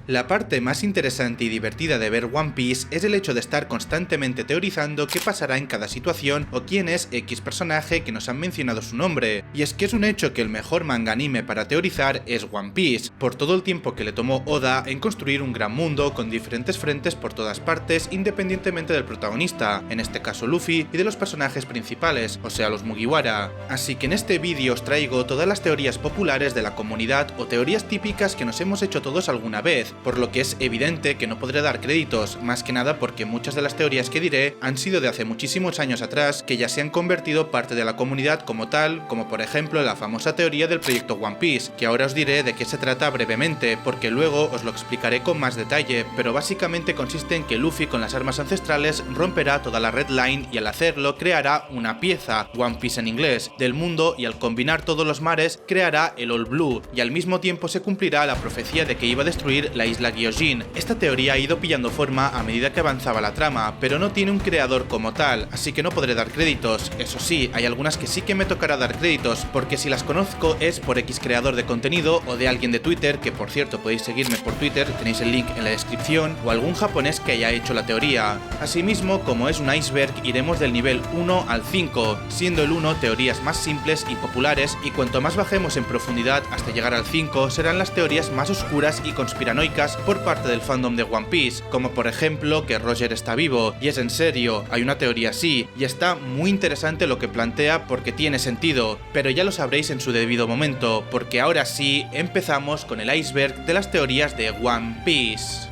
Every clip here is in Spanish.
La parte más interesante y divertida de ver One Piece es el hecho de estar constantemente teorizando qué pasará en cada situación o quién es X personaje que nos han mencionado su nombre. Y es que es un hecho que el mejor manga anime para teorizar es One Piece, por todo el tiempo que le tomó Oda en construir un gran mundo con diferentes frentes por todas partes independientemente del protagonista, en este caso Luffy, y de los personajes principales, o sea los Mugiwara. Así que en este vídeo os traigo todas las teorías populares de la comunidad o teorías típicas que nos hemos hecho todos alguna vez, por lo que es evidente que no podré dar créditos, más que nada porque muchas de las teorías que diré han sido de hace muchísimos años atrás que ya se han convertido parte de la comunidad como tal, como por ejemplo la famosa teoría del proyecto One Piece, que ahora os diré de qué se trata brevemente, porque luego os lo explicaré con más detalle, pero básicamente consiste en que Luffy con las armas ancestrales romperá toda la Red Line y al hacerlo creará una pieza, One Piece en inglés, del mundo y al combinar todos los mares creará el All Blue, y al mismo tiempo se cumplirá la profecía de que iba a destruir la isla Gyojin. Esta teoría ha ido pillando forma a medida que avanzaba la trama, pero no tiene un creador como tal, así que no podré dar créditos. Eso sí, hay algunas que sí que me tocará dar créditos, porque si las conozco es por X creador de contenido o de alguien de Twitter, que por cierto podéis seguirme por Twitter, tenéis el link en la descripción, o algún japonés que haya hecho la teoría. Asimismo, como es un iceberg, iremos del nivel 1 al 5, siendo el 1 teorías más simples y populares, y cuanto más bajemos en profundidad hasta llegar al 5 serán las teorías más oscuras y conspiranoicas por parte del fandom de One Piece, como por ejemplo que Roger está vivo, y es en serio, hay una teoría así, y está muy interesante lo que plantea porque tiene sentido, pero ya lo sabréis en su debido momento, porque ahora sí empezamos con el iceberg de las teorías de One Piece.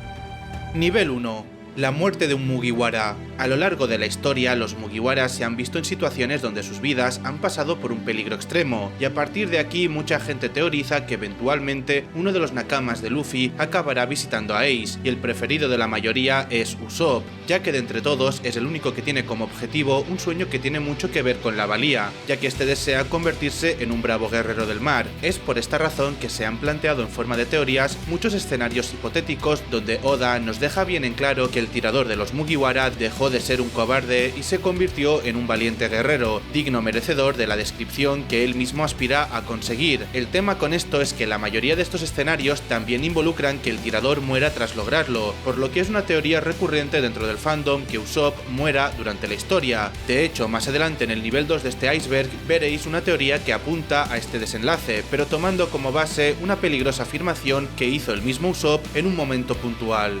Nivel 1. La muerte de un Mugiwara. A lo largo de la historia, los Mugiwara se han visto en situaciones donde sus vidas han pasado por un peligro extremo, y a partir de aquí mucha gente teoriza que eventualmente uno de los nakamas de Luffy acabará visitando a Ace, y el preferido de la mayoría es Usopp, ya que de entre todos es el único que tiene como objetivo un sueño que tiene mucho que ver con la valía, ya que este desea convertirse en un bravo guerrero del mar. Es por esta razón que se han planteado en forma de teorías muchos escenarios hipotéticos donde Oda nos deja bien en claro que el tirador de los Mugiwara dejó de ser un cobarde y se convirtió en un valiente guerrero, digno merecedor de la descripción que él mismo aspira a conseguir. El tema con esto es que la mayoría de estos escenarios también involucran que el tirador muera tras lograrlo, por lo que es una teoría recurrente dentro del fandom que Usopp muera durante la historia. De hecho, más adelante en el nivel 2 de este iceberg veréis una teoría que apunta a este desenlace, pero tomando como base una peligrosa afirmación que hizo el mismo Usopp en un momento puntual.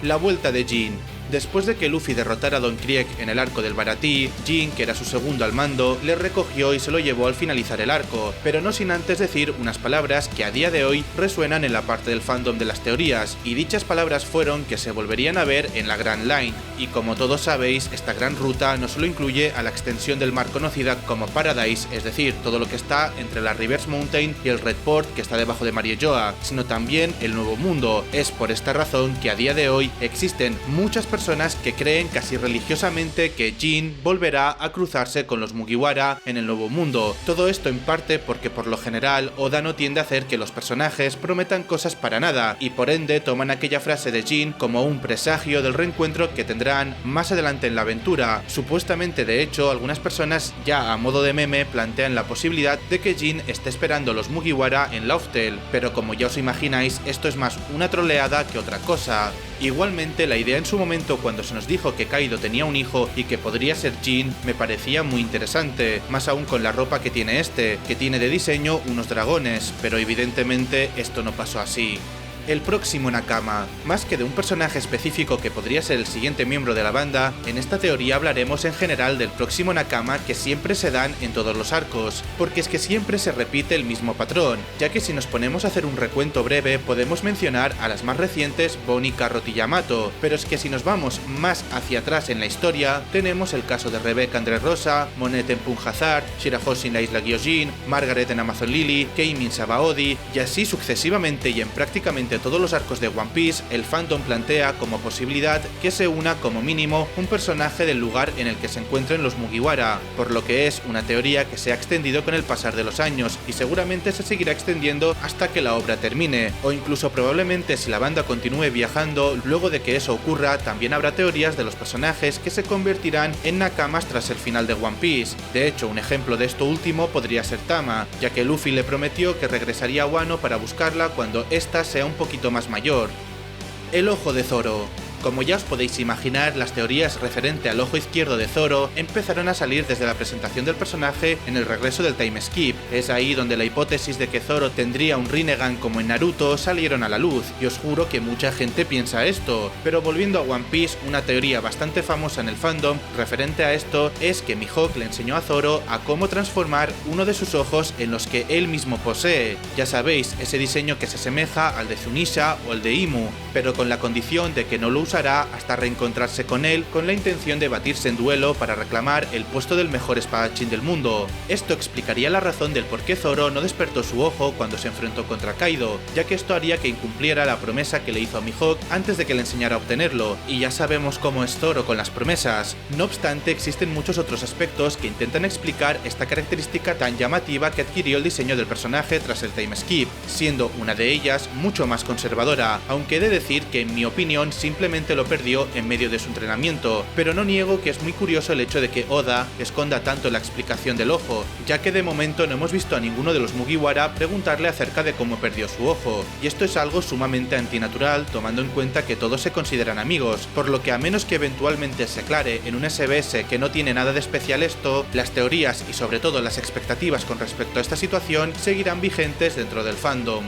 La vuelta de Jin. Después de que Luffy derrotara a Don Krieg en el arco del Baratie, Jin, que era su segundo al mando, le recogió y se lo llevó al finalizar el arco, pero no sin antes decir unas palabras que a día de hoy resuenan en la parte del fandom de las teorías, y dichas palabras fueron que se volverían a ver en la Grand Line, y como todos sabéis, esta gran ruta no solo incluye a la extensión del mar conocida como Paradise, es decir, todo lo que está entre la Reverse Mountain y el Red Port que está debajo de Mariejoa, sino también el Nuevo Mundo. Es por esta razón que a día de hoy existen muchas personas que creen casi religiosamente que Jin volverá a cruzarse con los Mugiwara en el Nuevo Mundo. Todo esto en parte porque por lo general Oda no tiende a hacer que los personajes prometan cosas para nada, y por ende toman aquella frase de Jin como un presagio del reencuentro que tendrán más adelante en la aventura. Supuestamente, de hecho, algunas personas ya a modo de meme plantean la posibilidad de que Jin esté esperando a los Mugiwara en Laugh Tale, pero como ya os imagináis, esto es más una troleada que otra cosa. Igualmente, la idea en su momento cuando se nos dijo que Kaido tenía un hijo y que podría ser Jin me parecía muy interesante, más aún con la ropa que tiene este, que tiene de diseño unos dragones, pero evidentemente esto no pasó así. El próximo Nakama. Más que de un personaje específico que podría ser el siguiente miembro de la banda, en esta teoría hablaremos en general del próximo Nakama que siempre se dan en todos los arcos, porque es que siempre se repite el mismo patrón, ya que si nos ponemos a hacer un recuento breve podemos mencionar a las más recientes Bonnie, Carrot y Yamato, pero es que si nos vamos más hacia atrás en la historia, tenemos el caso de Rebecca en Dressrosa, Monet en Punjazar, Shirahoshi en la isla Gyojin, Margaret en Amazon Lily, Kame en Sabaody, y así sucesivamente, y en prácticamente todos los arcos de One Piece, el fandom plantea como posibilidad que se una como mínimo un personaje del lugar en el que se encuentren los Mugiwara, por lo que es una teoría que se ha extendido con el pasar de los años y seguramente se seguirá extendiendo hasta que la obra termine, o incluso probablemente si la banda continúe viajando, luego de que eso ocurra también habrá teorías de los personajes que se convertirán en nakamas tras el final de One Piece. De hecho, un ejemplo de esto último podría ser Tama, ya que Luffy le prometió que regresaría a Wano para buscarla cuando ésta sea un poquito más mayor. El ojo de Zoro. Como ya os podéis imaginar, las teorías referente al ojo izquierdo de Zoro empezaron a salir desde la presentación del personaje en el regreso del Time Skip. Es ahí donde la hipótesis de que Zoro tendría un Rinnegan como en Naruto salieron a la luz, y os juro que mucha gente piensa esto. Pero volviendo a One Piece, una teoría bastante famosa en el fandom referente a esto es que Mihawk le enseñó a Zoro a cómo transformar uno de sus ojos en los que él mismo posee. Ya sabéis, ese diseño que se asemeja al de Zunisha o el de Imu, pero con la condición de que no lo usará hasta reencontrarse con él con la intención de batirse en duelo para reclamar el puesto del mejor espadachín del mundo. Esto explicaría la razón del por qué Zoro no despertó su ojo cuando se enfrentó contra Kaido, ya que esto haría que incumpliera la promesa que le hizo a Mihawk antes de que le enseñara a obtenerlo, y ya sabemos cómo es Zoro con las promesas. No obstante, existen muchos otros aspectos que intentan explicar esta característica tan llamativa que adquirió el diseño del personaje tras el Time Skip, siendo una de ellas mucho más conservadora, aunque he de decir que en mi opinión simplemente lo perdió en medio de su entrenamiento, pero no niego que es muy curioso el hecho de que Oda esconda tanto la explicación del ojo, ya que de momento no hemos visto a ninguno de los Mugiwara preguntarle acerca de cómo perdió su ojo, y esto es algo sumamente antinatural tomando en cuenta que todos se consideran amigos, por lo que a menos que eventualmente se aclare en un SBS que no tiene nada de especial esto, las teorías y sobre todo las expectativas con respecto a esta situación seguirán vigentes dentro del fandom.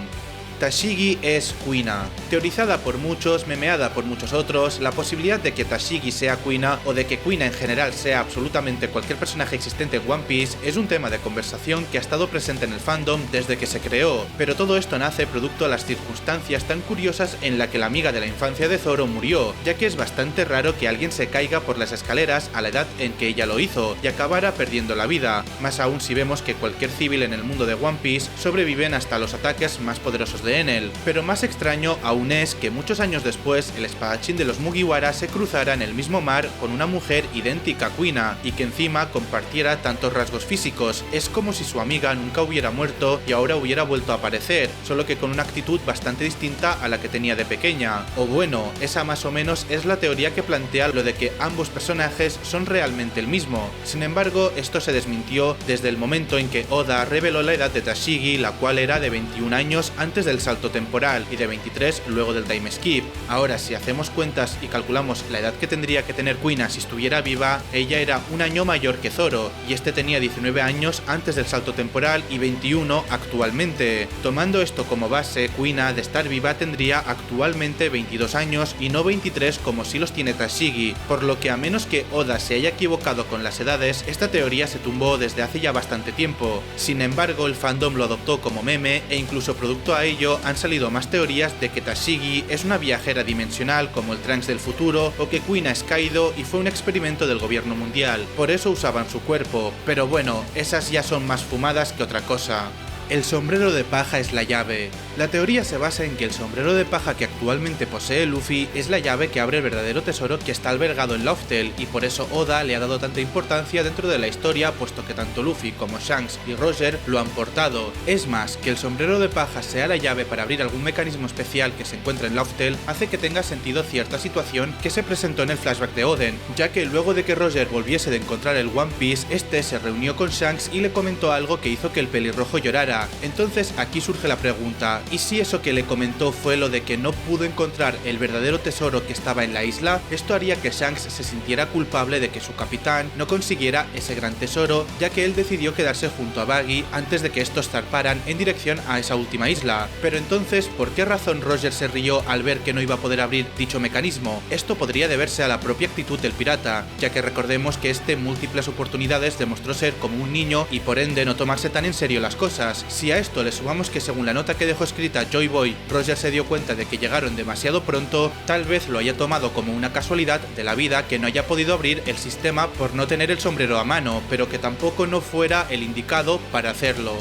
Tashigi es Kuina. Teorizada por muchos, memeada por muchos otros, la posibilidad de que Tashigi sea Kuina o de que Kuina en general sea absolutamente cualquier personaje existente en One Piece es un tema de conversación que ha estado presente en el fandom desde que se creó, pero todo esto nace producto de las circunstancias tan curiosas en la que la amiga de la infancia de Zoro murió, ya que es bastante raro que alguien se caiga por las escaleras a la edad en que ella lo hizo y acabara perdiendo la vida, más aún si vemos que cualquier civil en el mundo de One Piece sobreviven hasta los ataques más poderosos de Enel. Pero más extraño aún es que muchos años después el espadachín de los Mugiwara se cruzara en el mismo mar con una mujer idéntica a Kuina y que encima compartiera tantos rasgos físicos. Es como si su amiga nunca hubiera muerto y ahora hubiera vuelto a aparecer, solo que con una actitud bastante distinta a la que tenía de pequeña. O bueno, esa más o menos es la teoría que plantea lo de que ambos personajes son realmente el mismo. Sin embargo, esto se desmintió desde el momento en que Oda reveló la edad de Tashigi, la cual era de 21 años antes del salto temporal y de 23 luego del Time Skip. Ahora, si hacemos cuentas y calculamos la edad que tendría que tener Kuina si estuviera viva, ella era un año mayor que Zoro, y este tenía 19 años antes del salto temporal y 21 actualmente. Tomando esto como base, Kuina de estar viva tendría actualmente 22 años y no 23 como si los tiene Tashigi, por lo que a menos que Oda se haya equivocado con las edades, esta teoría se tumbó desde hace ya bastante tiempo. Sin embargo, el fandom lo adoptó como meme e incluso producto a ello han salido más teorías de que Tashigi es una viajera dimensional como el Trunks del futuro o que Kuina es Kaido y fue un experimento del gobierno mundial, por eso usaban su cuerpo, pero bueno, esas ya son más fumadas que otra cosa. El sombrero de paja es la llave. La teoría se basa en que el sombrero de paja que actualmente posee Luffy es la llave que abre el verdadero tesoro que está albergado en Loftel, y por eso Oda le ha dado tanta importancia dentro de la historia, puesto que tanto Luffy como Shanks y Roger lo han portado. Es más, que el sombrero de paja sea la llave para abrir algún mecanismo especial que se encuentra en Loftel hace que tenga sentido cierta situación que se presentó en el flashback de Oden, ya que luego de que Roger volviese de encontrar el One Piece, este se reunió con Shanks y le comentó algo que hizo que el pelirrojo llorara. Entonces aquí surge la pregunta, ¿y si eso que le comentó fue lo de que no pudo encontrar el verdadero tesoro que estaba en la isla? Esto haría que Shanks se sintiera culpable de que su capitán no consiguiera ese gran tesoro, ya que él decidió quedarse junto a Buggy antes de que estos zarparan en dirección a esa última isla. Pero entonces, ¿por qué razón Roger se rió al ver que no iba a poder abrir dicho mecanismo? Esto podría deberse a la propia actitud del pirata, ya que recordemos que este en múltiples oportunidades demostró ser como un niño y por ende no tomarse tan en serio las cosas. Si a esto le sumamos que según la nota que dejó escrita Joy Boy, Roger se dio cuenta de que llegaron demasiado pronto, tal vez lo haya tomado como una casualidad de la vida que no haya podido abrir el sistema por no tener el sombrero a mano, pero que tampoco no fuera el indicado para hacerlo.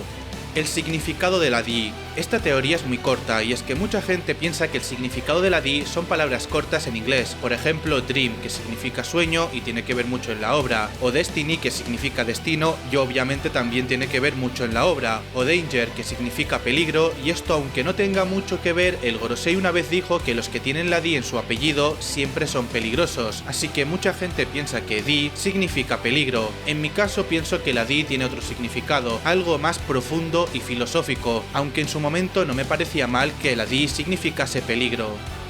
El significado de la Di. Esta teoría es muy corta, y es que mucha gente piensa que el significado de la Di son palabras cortas en inglés, por ejemplo Dream, que significa sueño y tiene que ver mucho en la obra, o Destiny, que significa destino y obviamente también tiene que ver mucho en la obra, o Danger, que significa peligro, y esto aunque no tenga mucho que ver, el Gorosei una vez dijo que los que tienen la Di en su apellido siempre son peligrosos, así que mucha gente piensa que Di significa peligro. En mi caso pienso que la Di tiene otro significado, algo más profundo y filosófico, aunque en su momento no me parecía mal que la Di significase peligro.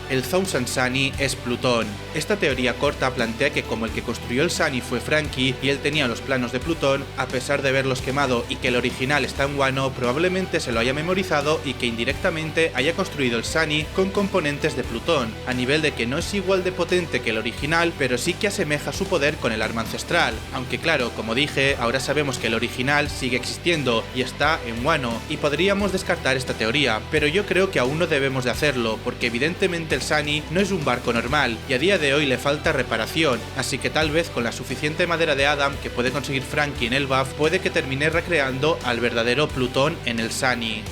el Thousand Sunny es Plutón. Esta teoría corta plantea que como el que construyó el Sunny fue Franky y él tenía los planos de Plutón, a pesar de verlos quemado y que el original está en Wano, probablemente se lo haya memorizado y que indirectamente haya construido el Sunny con componentes de Plutón, a nivel de que no es igual de potente que el original, pero sí que asemeja su poder con el arma ancestral, aunque claro, como dije, ahora sabemos que el original sigue existiendo y está en Wano, y podríamos descartar esta teoría, pero yo creo que aún no debemos de hacerlo, porque evidentemente el Sunny no es un barco normal, y a día de hoy le falta reparación, así que tal vez con la suficiente madera de Adam que puede conseguir Franky en el BAF, puede que termine recreando al verdadero Plutón en el Sunny.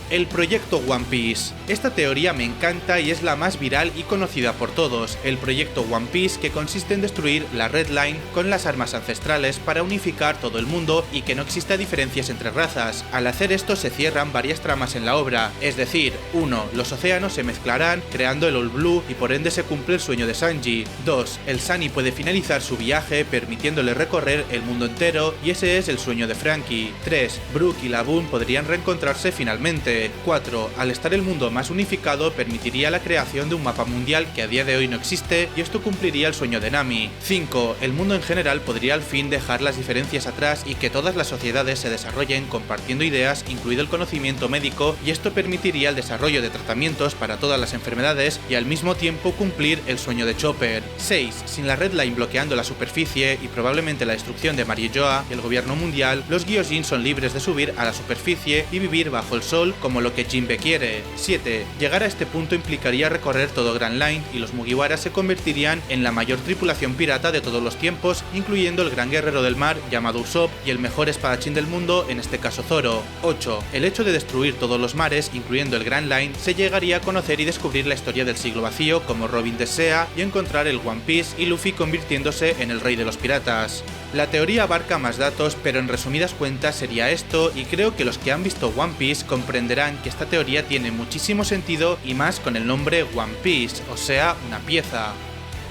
El proyecto One Piece. Esta teoría me encanta y es la más viral y conocida por todos. El proyecto One Piece, que consiste en destruir la Red Line con las armas ancestrales para unificar todo el mundo y que no exista diferencias entre razas. Al hacer esto se cierran varias tramas en la obra, es decir, 1. Los océanos se mezclarán creando el All Blue y por ende se cumple el sueño de Sanji. 2. El Sunny puede finalizar su viaje permitiéndole recorrer el mundo entero y ese es el sueño de Franky. 3. Brook y Laboon podrían reencontrarse finalmente. 4. Al estar el mundo más unificado permitiría la creación de un mapa mundial que a día de hoy no existe y esto cumpliría el sueño de Nami. 5. El mundo en general podría al fin dejar las diferencias atrás y que todas las sociedades se desarrollen compartiendo ideas, incluido el conocimiento médico, y esto permitiría el desarrollo de tratamientos para todas las enfermedades y al mismo tiempo cumplir el sueño de Chopper. 6. Sin la Red Line bloqueando la superficie y probablemente la destrucción de Mariejoa y el gobierno mundial, los Gyojin son libres de subir a la superficie y vivir bajo el sol como lo que Jinbe quiere. 7. Llegar a este punto implicaría recorrer todo Grand Line y los Mugiwara se convertirían en la mayor tripulación pirata de todos los tiempos, incluyendo el gran guerrero del mar llamado Usopp y el mejor espadachín del mundo, en este caso Zoro. 8. El hecho de destruir todos los mares, incluyendo el Grand Line, se llegaría a conocer y descubrir la historia del siglo vacío como Robin desea y encontrar el One Piece y Luffy convirtiéndose en el rey de los piratas. La teoría abarca más datos, pero en resumidas cuentas sería esto, y creo que los que han visto One Piece comprenderán que esta teoría tiene muchísimo sentido y más con el nombre One Piece, o sea, una pieza.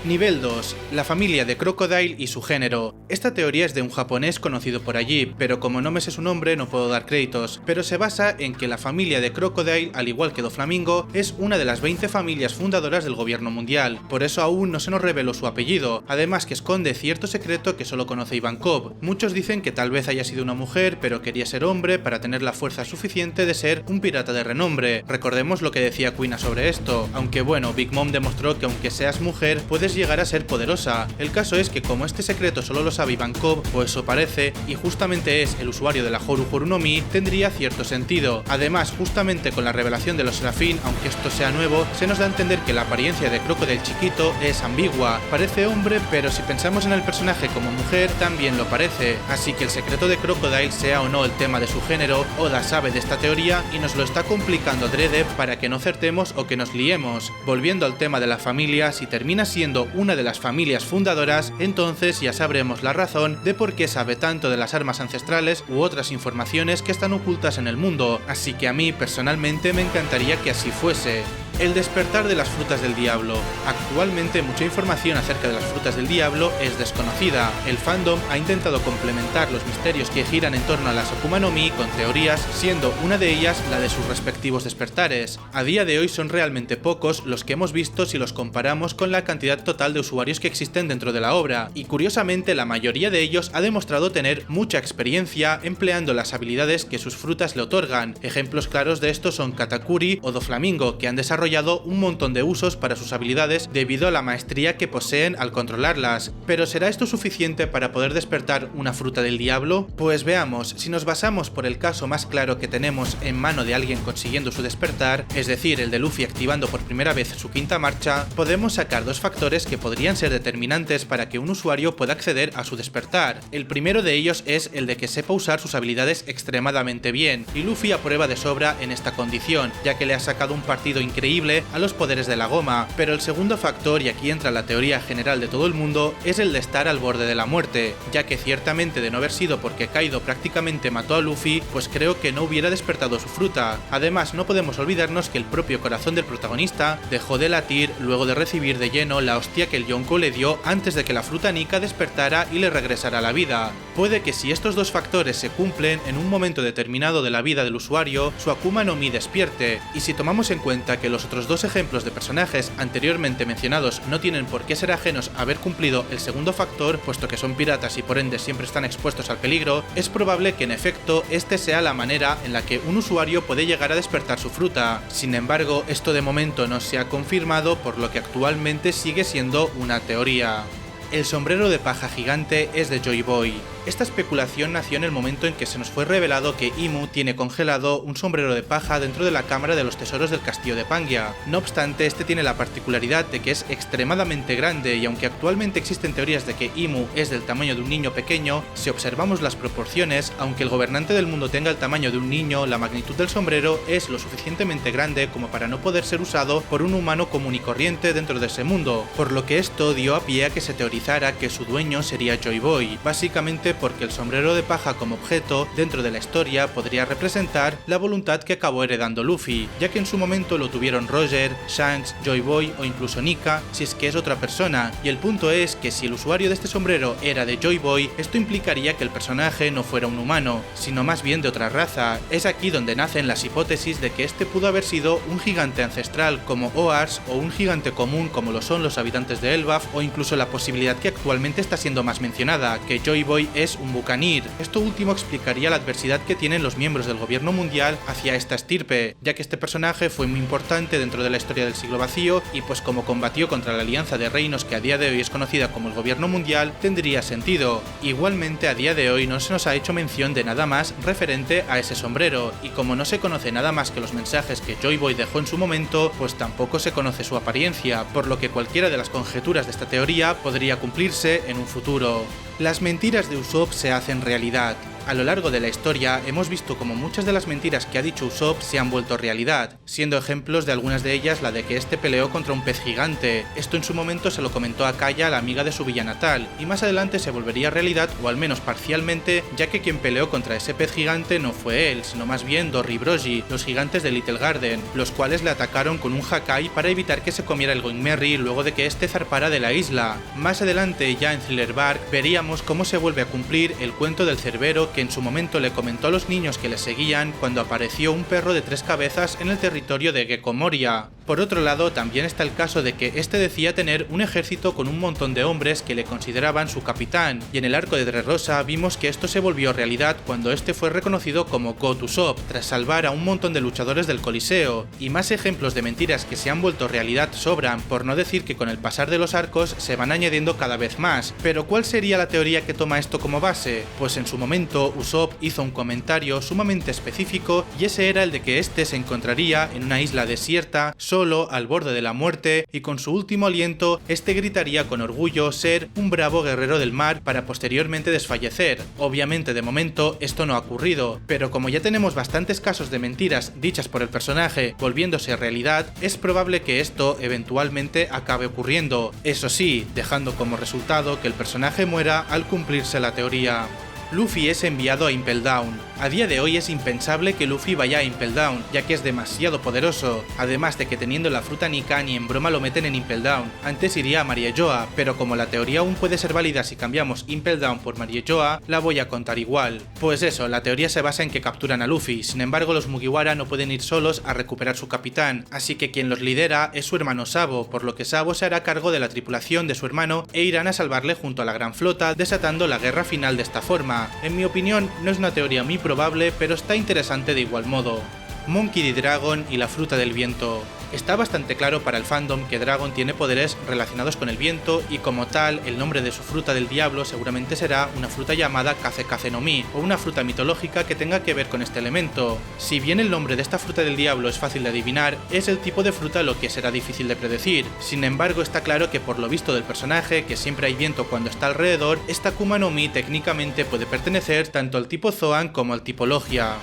Nivel 2. La familia de Crocodile y su género. Esta teoría es de un japonés conocido por allí, pero como no me sé su nombre no puedo dar créditos, pero se basa en que la familia de Crocodile, al igual que Doflamingo, es una de las 20 familias fundadoras del gobierno mundial, por eso aún no se nos reveló su apellido, además que esconde cierto secreto que solo conoce Ivankov. Muchos dicen que tal vez haya sido una mujer, pero quería ser hombre para tener la fuerza suficiente de ser un pirata de renombre. Recordemos lo que decía Kuina sobre esto, aunque bueno, Big Mom demostró que aunque seas mujer, puedes llegar a ser poderosa. El caso es que como este secreto solo lo sabe Ivankov, o eso parece, y justamente es el usuario de la Horu Horu no Mi, tendría cierto sentido. Además, justamente con la revelación de los Serafín, aunque esto sea nuevo, se nos da a entender que la apariencia de Crocodile chiquito es ambigua. Parece hombre, pero si pensamos en el personaje como mujer, también lo parece. Así que el secreto de Crocodile, sea o no el tema de su género, Oda sabe de esta teoría y nos lo está complicando adrede para que no acertemos o que nos liemos. Volviendo al tema de la familia, si termina siendo una de las familias fundadoras, entonces ya sabremos la razón de por qué sabe tanto de las armas ancestrales u otras informaciones que están ocultas en el mundo, así que a mí personalmente me encantaría que así fuese. El despertar de las frutas del diablo. Actualmente mucha información acerca de las frutas del diablo es desconocida. El fandom ha intentado complementar los misterios que giran en torno a las Akuma no Mi con teorías, siendo una de ellas la de sus respectivos despertares. A día de hoy son realmente pocos los que hemos visto si los comparamos con la cantidad total de usuarios que existen dentro de la obra, y curiosamente la mayoría de ellos ha demostrado tener mucha experiencia empleando las habilidades que sus frutas le otorgan. Ejemplos claros de esto son Katakuri o Doflamingo, que han desarrollado un montón de usos para sus habilidades debido a la maestría que poseen al controlarlas. ¿Pero será esto suficiente para poder despertar una fruta del diablo? Pues veamos, si nos basamos por el caso más claro que tenemos en mano de alguien consiguiendo su despertar, es decir, el de Luffy activando por primera vez su quinta marcha, podemos sacar dos factores que podrían ser determinantes para que un usuario pueda acceder a su despertar. El primero de ellos es el de que sepa usar sus habilidades extremadamente bien, y Luffy aprueba de sobra en esta condición, ya que le ha sacado un partido increíble a los poderes de la goma. Pero el segundo factor, y aquí entra la teoría general de todo el mundo, es el de estar al borde de la muerte, ya que ciertamente de no haber sido porque Kaido prácticamente mató a Luffy, pues creo que no hubiera despertado su fruta. Además, no podemos olvidarnos que el propio corazón del protagonista dejó de latir luego de recibir de lleno la hostia que el Yonko le dio antes de que la fruta Nika despertara y le regresara a la vida. Puede que si estos dos factores se cumplen en un momento determinado de la vida del usuario, su Akuma no Mi despierte, y si tomamos en cuenta que los los otros dos ejemplos de personajes anteriormente mencionados no tienen por qué ser ajenos a haber cumplido el segundo factor, puesto que son piratas y por ende siempre están expuestos al peligro, es probable que en efecto este sea la manera en la que un usuario puede llegar a despertar su fruta. Sin embargo, esto de momento no se ha confirmado, por lo que actualmente sigue siendo una teoría. El sombrero de paja gigante es de Joy Boy. Esta especulación nació en el momento en que se nos fue revelado que Imu tiene congelado un sombrero de paja dentro de la cámara de los tesoros del castillo de Pangia. No obstante, este tiene la particularidad de que es extremadamente grande y aunque actualmente existen teorías de que Imu es del tamaño de un niño pequeño, si observamos las proporciones, aunque el gobernante del mundo tenga el tamaño de un niño, la magnitud del sombrero es lo suficientemente grande como para no poder ser usado por un humano común y corriente dentro de ese mundo, por lo que esto dio a pie a que se teorizara que su dueño sería Joy Boy, básicamente porque el sombrero de paja como objeto dentro de la historia podría representar la voluntad que acabó heredando Luffy, ya que en su momento lo tuvieron Roger, Shanks, Joy Boy o incluso Nika si es que es otra persona, y el punto es que si el usuario de este sombrero era de Joy Boy, esto implicaría que el personaje no fuera un humano, sino más bien de otra raza. Es aquí donde nacen las hipótesis de que este pudo haber sido un gigante ancestral como Oars o un gigante común como lo son los habitantes de Elbaf, o incluso la posibilidad que actualmente está siendo más mencionada, que Joy Boy es un Bucanir. Esto último explicaría la adversidad que tienen los miembros del gobierno mundial hacia esta estirpe, ya que este personaje fue muy importante dentro de la historia del siglo vacío y pues como combatió contra la alianza de reinos que a día de hoy es conocida como el gobierno mundial, tendría sentido. Igualmente a día de hoy no se nos ha hecho mención de nada más referente a ese sombrero, y como no se conoce nada más que los mensajes que Joy Boy dejó en su momento, pues tampoco se conoce su apariencia, por lo que cualquiera de las conjeturas de esta teoría podría cumplirse en un futuro. Las mentiras de Usopp se hacen realidad. A lo largo de la historia hemos visto como muchas de las mentiras que ha dicho Usopp se han vuelto realidad, siendo ejemplos de algunas de ellas la de que este peleó contra un pez gigante. Esto en su momento se lo comentó a Kaya, la amiga de su villa natal, y más adelante se volvería realidad, o al menos parcialmente, ya que quien peleó contra ese pez gigante no fue él, sino más bien Dorry y Brogy, los gigantes de Little Garden, los cuales le atacaron con un Hakai para evitar que se comiera el Going Merry luego de que este zarpara de la isla. Más adelante, ya en Thriller Bark, veríamos cómo se vuelve a cumplir el cuento del Cerbero que en su momento le comentó a los niños que le seguían cuando apareció un perro de 3 cabezas en el territorio de Gecko Moria. Por otro lado, también está el caso de que este decía tener un ejército con un montón de hombres que le consideraban su capitán, y en el arco de Dressrosa vimos que esto se volvió realidad cuando este fue reconocido como God Usopp, tras salvar a un montón de luchadores del Coliseo, y más ejemplos de mentiras que se han vuelto realidad sobran, por no decir que con el pasar de los arcos se van añadiendo cada vez más. Pero ¿cuál sería la teoría que toma esto como base? Pues en su momento Usopp hizo un comentario sumamente específico, y ese era el de que este se encontraría en una isla desierta, solo, al borde de la muerte, y con su último aliento, este gritaría con orgullo ser un bravo guerrero del mar para posteriormente desfallecer. Obviamente de momento esto no ha ocurrido, pero como ya tenemos bastantes casos de mentiras dichas por el personaje volviéndose realidad, es probable que esto eventualmente acabe ocurriendo, eso sí, dejando como resultado que el personaje muera al cumplirse la teoría. Luffy es enviado a Impel Down. A día de hoy es impensable que Luffy vaya a Impel Down, ya que es demasiado poderoso, además de que teniendo la fruta Nika ni en broma lo meten en Impel Down. Antes iría a Mariejoa, pero como la teoría aún puede ser válida si cambiamos Impel Down por Mariejoa, la voy a contar igual. Pues eso, la teoría se basa en que capturan a Luffy, sin embargo los Mugiwara no pueden ir solos a recuperar su capitán, así que quien los lidera es su hermano Sabo, por lo que Sabo se hará cargo de la tripulación de su hermano e irán a salvarle junto a la gran flota, desatando la guerra final de esta forma. En mi opinión, no es una teoría muy probable, pero está interesante de igual modo. Monkey D. Dragon y la fruta del viento. Está bastante claro para el fandom que Dragon tiene poderes relacionados con el viento y como tal, el nombre de su fruta del diablo seguramente será una fruta llamada Kaze no Mi, o una fruta mitológica que tenga que ver con este elemento. Si bien el nombre de esta fruta del diablo es fácil de adivinar, es el tipo de fruta lo que será difícil de predecir. Sin embargo, está claro que por lo visto del personaje, que siempre hay viento cuando está alrededor, esta Akuma no Mi técnicamente puede pertenecer tanto al tipo Zoan como al tipo Logia.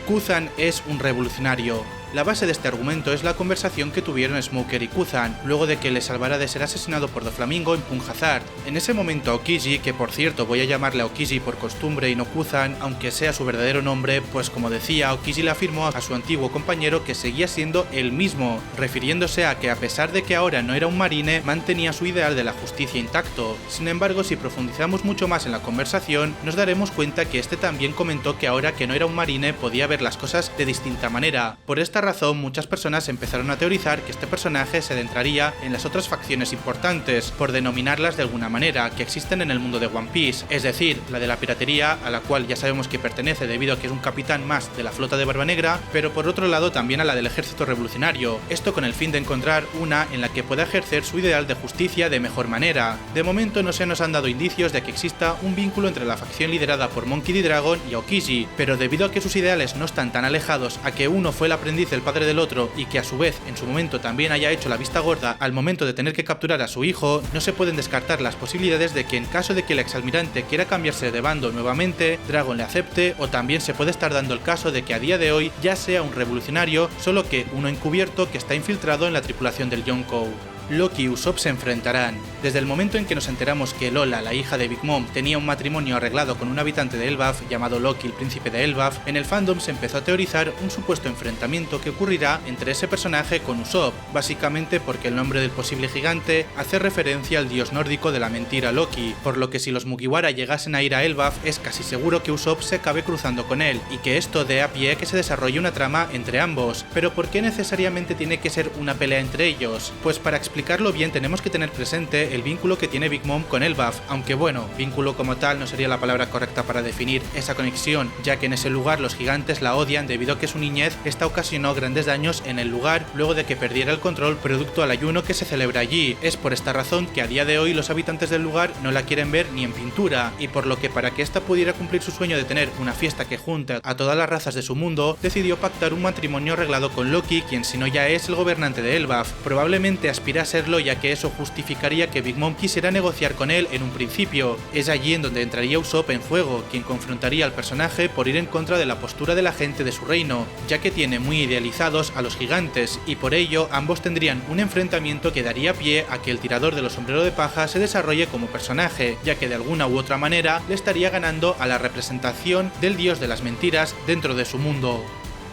Kuzan es un revolucionario. La base de este argumento es la conversación que tuvieron Smoker y Kuzan, luego de que le salvara de ser asesinado por Doflamingo en Punjazard. En ese momento Aokiji, que por cierto voy a llamarle Aokiji por costumbre y no Kuzan, aunque sea su verdadero nombre, pues como decía, Aokiji le afirmó a su antiguo compañero que seguía siendo el mismo, refiriéndose a que a pesar de que ahora no era un marine, mantenía su ideal de la justicia intacto. Sin embargo, si profundizamos mucho más en la conversación, nos daremos cuenta que este también comentó que ahora que no era un marine podía ver las cosas de distinta manera. Por esta razón muchas personas empezaron a teorizar que este personaje se adentraría en las otras facciones importantes, por denominarlas de alguna manera, que existen en el mundo de One Piece, es decir, la de la piratería, a la cual ya sabemos que pertenece debido a que es un capitán más de la flota de Barba Negra, pero por otro lado también a la del ejército revolucionario, esto con el fin de encontrar una en la que pueda ejercer su ideal de justicia de mejor manera. De momento no se nos han dado indicios de que exista un vínculo entre la facción liderada por Monkey D. Dragon y Aokiji, pero debido a que sus ideales no están tan alejados a que uno fue el aprendiz del padre del otro y que a su vez en su momento también haya hecho la vista gorda al momento de tener que capturar a su hijo, no se pueden descartar las posibilidades de que en caso de que el exalmirante quiera cambiarse de bando nuevamente, Dragon le acepte, o también se puede estar dando el caso de que a día de hoy ya sea un revolucionario, solo que uno encubierto que está infiltrado en la tripulación del Yonkou. Loki y Usopp se enfrentarán. Desde el momento en que nos enteramos que Lola, la hija de Big Mom, tenía un matrimonio arreglado con un habitante de Elbaf llamado Loki, el príncipe de Elbaf, en el fandom se empezó a teorizar un supuesto enfrentamiento que ocurrirá entre ese personaje con Usopp, básicamente porque el nombre del posible gigante hace referencia al dios nórdico de la mentira Loki, por lo que si los Mugiwara llegasen a ir a Elbaf es casi seguro que Usopp se acabe cruzando con él, y que esto dé a pie a que se desarrolle una trama entre ambos. Pero ¿por qué necesariamente tiene que ser una pelea entre ellos? Pues para explicarlo bien tenemos que tener presente el vínculo que tiene Big Mom con Elbaf, aunque bueno, vínculo como tal no sería la palabra correcta para definir esa conexión, ya que en ese lugar los gigantes la odian debido a que su niñez esta ocasionó grandes daños en el lugar luego de que perdiera el control producto al ayuno que se celebra allí. Es por esta razón que a día de hoy los habitantes del lugar no la quieren ver ni en pintura, y por lo que para que ésta pudiera cumplir su sueño de tener una fiesta que junte a todas las razas de su mundo, decidió pactar un matrimonio arreglado con Loki, quien si no ya es el gobernante de Elbaf. Probablemente aspira a serlo, ya que eso justificaría que Big Mom quisiera negociar con él en un principio. Es allí en donde entraría Usopp en juego, quien confrontaría al personaje por ir en contra de la postura de la gente de su reino, ya que tiene muy idealizados a los gigantes, y por ello ambos tendrían un enfrentamiento que daría pie a que el tirador de los sombreros de paja se desarrolle como personaje, ya que de alguna u otra manera le estaría ganando a la representación del dios de las mentiras dentro de su mundo.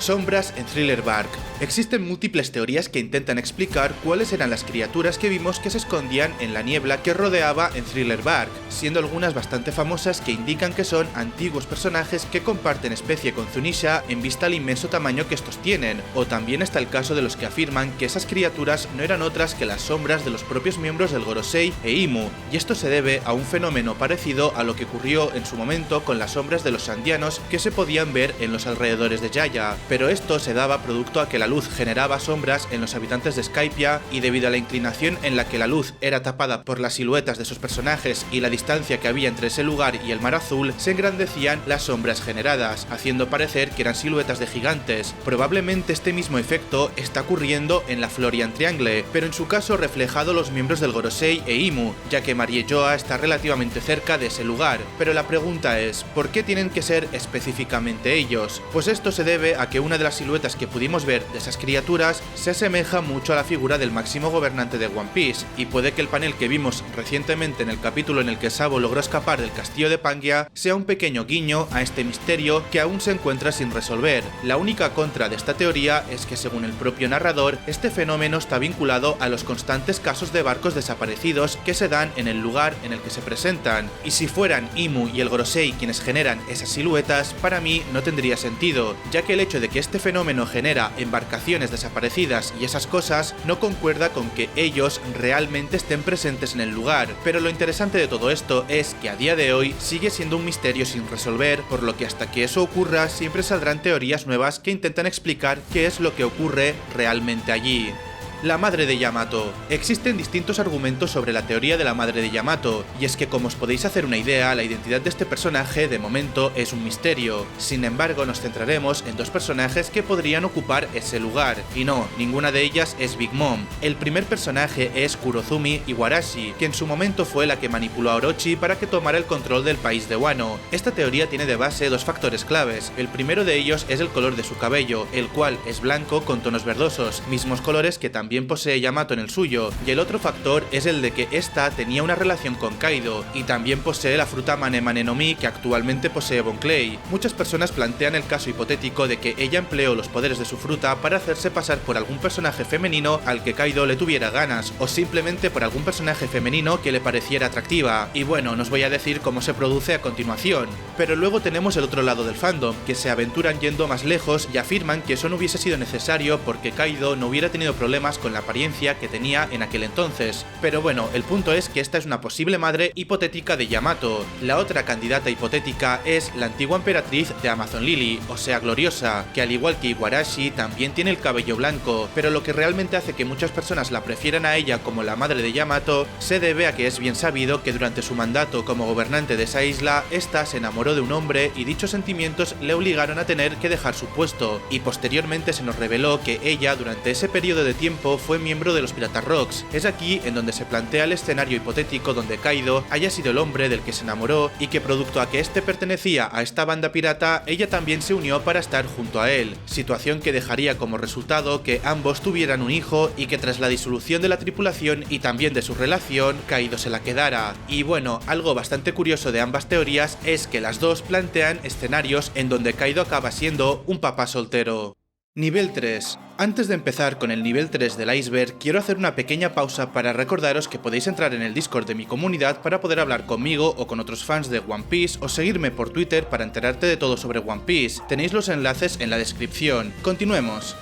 Sombras en Thriller Bark. Existen múltiples teorías que intentan explicar cuáles eran las criaturas que vimos que se escondían en la niebla que rodeaba en Thriller Bark, siendo algunas bastante famosas que indican que son antiguos personajes que comparten especie con Zunisha en vista al inmenso tamaño que estos tienen, o también está el caso de los que afirman que esas criaturas no eran otras que las sombras de los propios miembros del Gorosei e Imu, y esto se debe a un fenómeno parecido a lo que ocurrió en su momento con las sombras de los Sandianos que se podían ver en los alrededores de Jaya, pero esto se daba producto a que la luz generaba sombras en los habitantes de Skypiea, y debido a la inclinación en la que la luz era tapada por las siluetas de esos personajes y la distancia que había entre ese lugar y el mar azul, se engrandecían las sombras generadas, haciendo parecer que eran siluetas de gigantes. Probablemente este mismo efecto está ocurriendo en la Florian Triangle, pero en su caso reflejado los miembros del Gorosei e Imu, ya que Mariejoa está relativamente cerca de ese lugar. Pero la pregunta es, ¿por qué tienen que ser específicamente ellos? Pues esto se debe a que una de las siluetas que pudimos ver de esas criaturas se asemeja mucho a la figura del máximo gobernante de One Piece, y puede que el panel que vimos recientemente en el capítulo en el que Sabo logró escapar del castillo de Pangia sea un pequeño guiño a este misterio que aún se encuentra sin resolver. La única contra de esta teoría es que, según el propio narrador, este fenómeno está vinculado a los constantes casos de barcos desaparecidos que se dan en el lugar en el que se presentan, y si fueran Imu y el Gorosei quienes generan esas siluetas, para mí no tendría sentido, ya que el hecho de que este fenómeno genera embarcaciones desaparecidas y esas cosas no concuerda con que ellos realmente estén presentes en el lugar. Pero lo interesante de todo esto es que a día de hoy sigue siendo un misterio sin resolver, por lo que hasta que eso ocurra siempre saldrán teorías nuevas que intentan explicar qué es lo que ocurre realmente allí. La madre de Yamato. Existen distintos argumentos sobre la teoría de la madre de Yamato, y es que, como os podéis hacer una idea, la identidad de este personaje de momento es un misterio. Sin embargo, nos centraremos en dos personajes que podrían ocupar ese lugar, y no, ninguna de ellas es Big Mom. El primer personaje es Kurozumi Iwarashi, que en su momento fue la que manipuló a Orochi para que tomara el control del país de Wano. Esta teoría tiene de base dos factores claves. El primero de ellos es el color de su cabello, el cual es blanco con tonos verdosos, mismos colores que también también posee Yamato en el suyo, y el otro factor es el de que esta tenía una relación con Kaido, y también posee la fruta Mane Mane no Mi que actualmente posee Bon Clay. Muchas personas plantean el caso hipotético de que ella empleó los poderes de su fruta para hacerse pasar por algún personaje femenino al que Kaido le tuviera ganas, o simplemente por algún personaje femenino que le pareciera atractiva, y bueno, no os voy a decir cómo se produce a continuación. Pero luego tenemos el otro lado del fandom, que se aventuran yendo más lejos y afirman que eso no hubiese sido necesario porque Kaido no hubiera tenido problemas con la apariencia que tenía en aquel entonces. Pero bueno, el punto es que esta es una posible madre hipotética de Yamato. La otra candidata hipotética es la antigua emperatriz de Amazon Lily, o sea Gloriosa, que al igual que Igarashi también tiene el cabello blanco, pero lo que realmente hace que muchas personas la prefieran a ella como la madre de Yamato se debe a que es bien sabido que durante su mandato como gobernante de esa isla, esta se enamoró de un hombre y dichos sentimientos le obligaron a tener que dejar su puesto, y posteriormente se nos reveló que ella durante ese periodo de tiempo fue miembro de los Pirata Rocks. Es aquí en donde se plantea el escenario hipotético donde Kaido haya sido el hombre del que se enamoró y que producto a que este pertenecía a esta banda pirata, ella también se unió para estar junto a él, situación que dejaría como resultado que ambos tuvieran un hijo y que tras la disolución de la tripulación y también de su relación, Kaido se la quedara. Y bueno, algo bastante curioso de ambas teorías es que las dos plantean escenarios en donde Kaido acaba siendo un papá soltero. Nivel 3. Antes de empezar con el nivel 3 del iceberg, quiero hacer una pequeña pausa para recordaros que podéis entrar en el Discord de mi comunidad para poder hablar conmigo o con otros fans de One Piece o seguirme por Twitter para enterarte de todo sobre One Piece. Tenéis los enlaces en la descripción. Continuemos.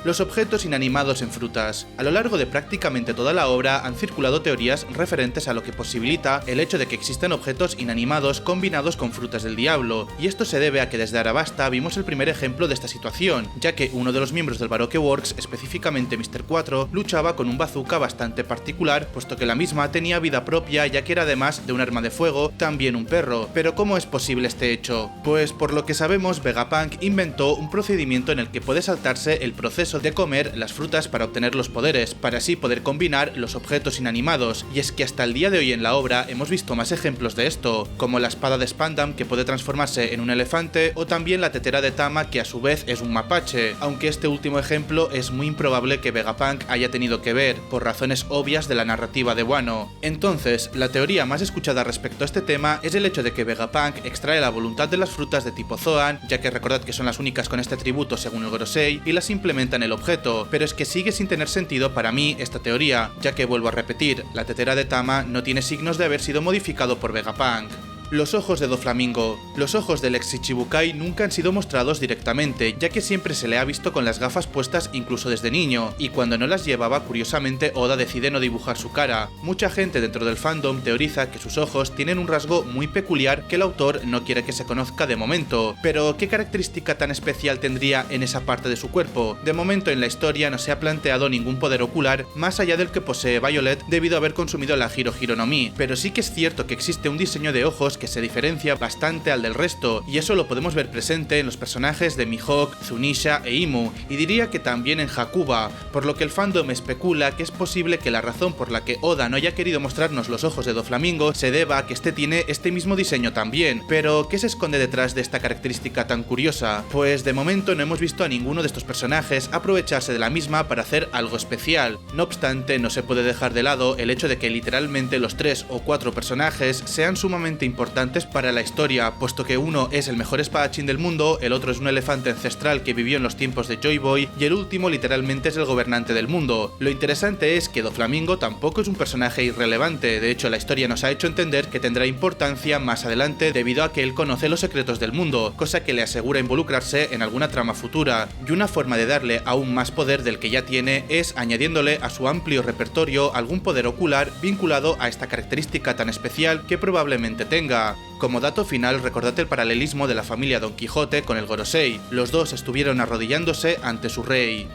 Los objetos inanimados en frutas. A lo largo de prácticamente toda la obra han circulado teorías referentes a lo que posibilita el hecho de que existen objetos inanimados combinados con frutas del diablo, y esto se debe a que desde Arabasta vimos el primer ejemplo de esta situación, ya que uno de los miembros del Baroque Works, específicamente Mr. 4, luchaba con un bazooka bastante particular, puesto que la misma tenía vida propia, ya que era además de un arma de fuego, también un perro. Pero ¿cómo es posible este hecho? Pues por lo que sabemos, Vegapunk inventó un procedimiento en el que puede saltarse el proceso de comer las frutas para obtener los poderes, para así poder combinar los objetos inanimados, y es que hasta el día de hoy en la obra hemos visto más ejemplos de esto, como la espada de Spandam que puede transformarse en un elefante, o también la tetera de Tama que a su vez es un mapache, aunque este último ejemplo es muy improbable que Vegapunk haya tenido que ver, por razones obvias de la narrativa de Wano. Entonces, la teoría más escuchada respecto a este tema es el hecho de que Vegapunk extrae la voluntad de las frutas de tipo Zoan, ya que recordad que son las únicas con este atributo según el Gorosei, y las implementa en el objeto, pero es que sigue sin tener sentido para mí esta teoría, ya que vuelvo a repetir, la tetera de Tama no tiene signos de haber sido modificado por Vegapunk. Los ojos de Doflamingo. Los ojos del ex Shichibukai nunca han sido mostrados directamente, ya que siempre se le ha visto con las gafas puestas incluso desde niño, y cuando no las llevaba, curiosamente Oda decide no dibujar su cara. Mucha gente dentro del fandom teoriza que sus ojos tienen un rasgo muy peculiar que el autor no quiere que se conozca de momento, pero ¿qué característica tan especial tendría en esa parte de su cuerpo? De momento en la historia no se ha planteado ningún poder ocular más allá del que posee Violet debido a haber consumido la Hiro Hiro no Mi, pero sí que es cierto que existe un diseño de ojos que se diferencia bastante al del resto, y eso lo podemos ver presente en los personajes de Mihawk, Zunisha e Imu, y diría que también en Hakuba, por lo que el fandom especula que es posible que la razón por la que Oda no haya querido mostrarnos los ojos de Doflamingo se deba a que este tiene este mismo diseño también. Pero, ¿qué se esconde detrás de esta característica tan curiosa? Pues de momento no hemos visto a ninguno de estos personajes aprovecharse de la misma para hacer algo especial. No obstante, no se puede dejar de lado el hecho de que literalmente los 3 o 4 personajes sean sumamente importantes para la historia, puesto que uno es el mejor espadachín del mundo, el otro es un elefante ancestral que vivió en los tiempos de Joy Boy, y el último literalmente es el gobernante del mundo. Lo interesante es que Doflamingo tampoco es un personaje irrelevante, de hecho la historia nos ha hecho entender que tendrá importancia más adelante debido a que él conoce los secretos del mundo, cosa que le asegura involucrarse en alguna trama futura, y una forma de darle aún más poder del que ya tiene es añadiéndole a su amplio repertorio algún poder ocular vinculado a esta característica tan especial que probablemente tenga. Como dato final, recordad el paralelismo de la familia Don Quijote con el Gorosei, los dos estuvieron arrodillándose ante su rey.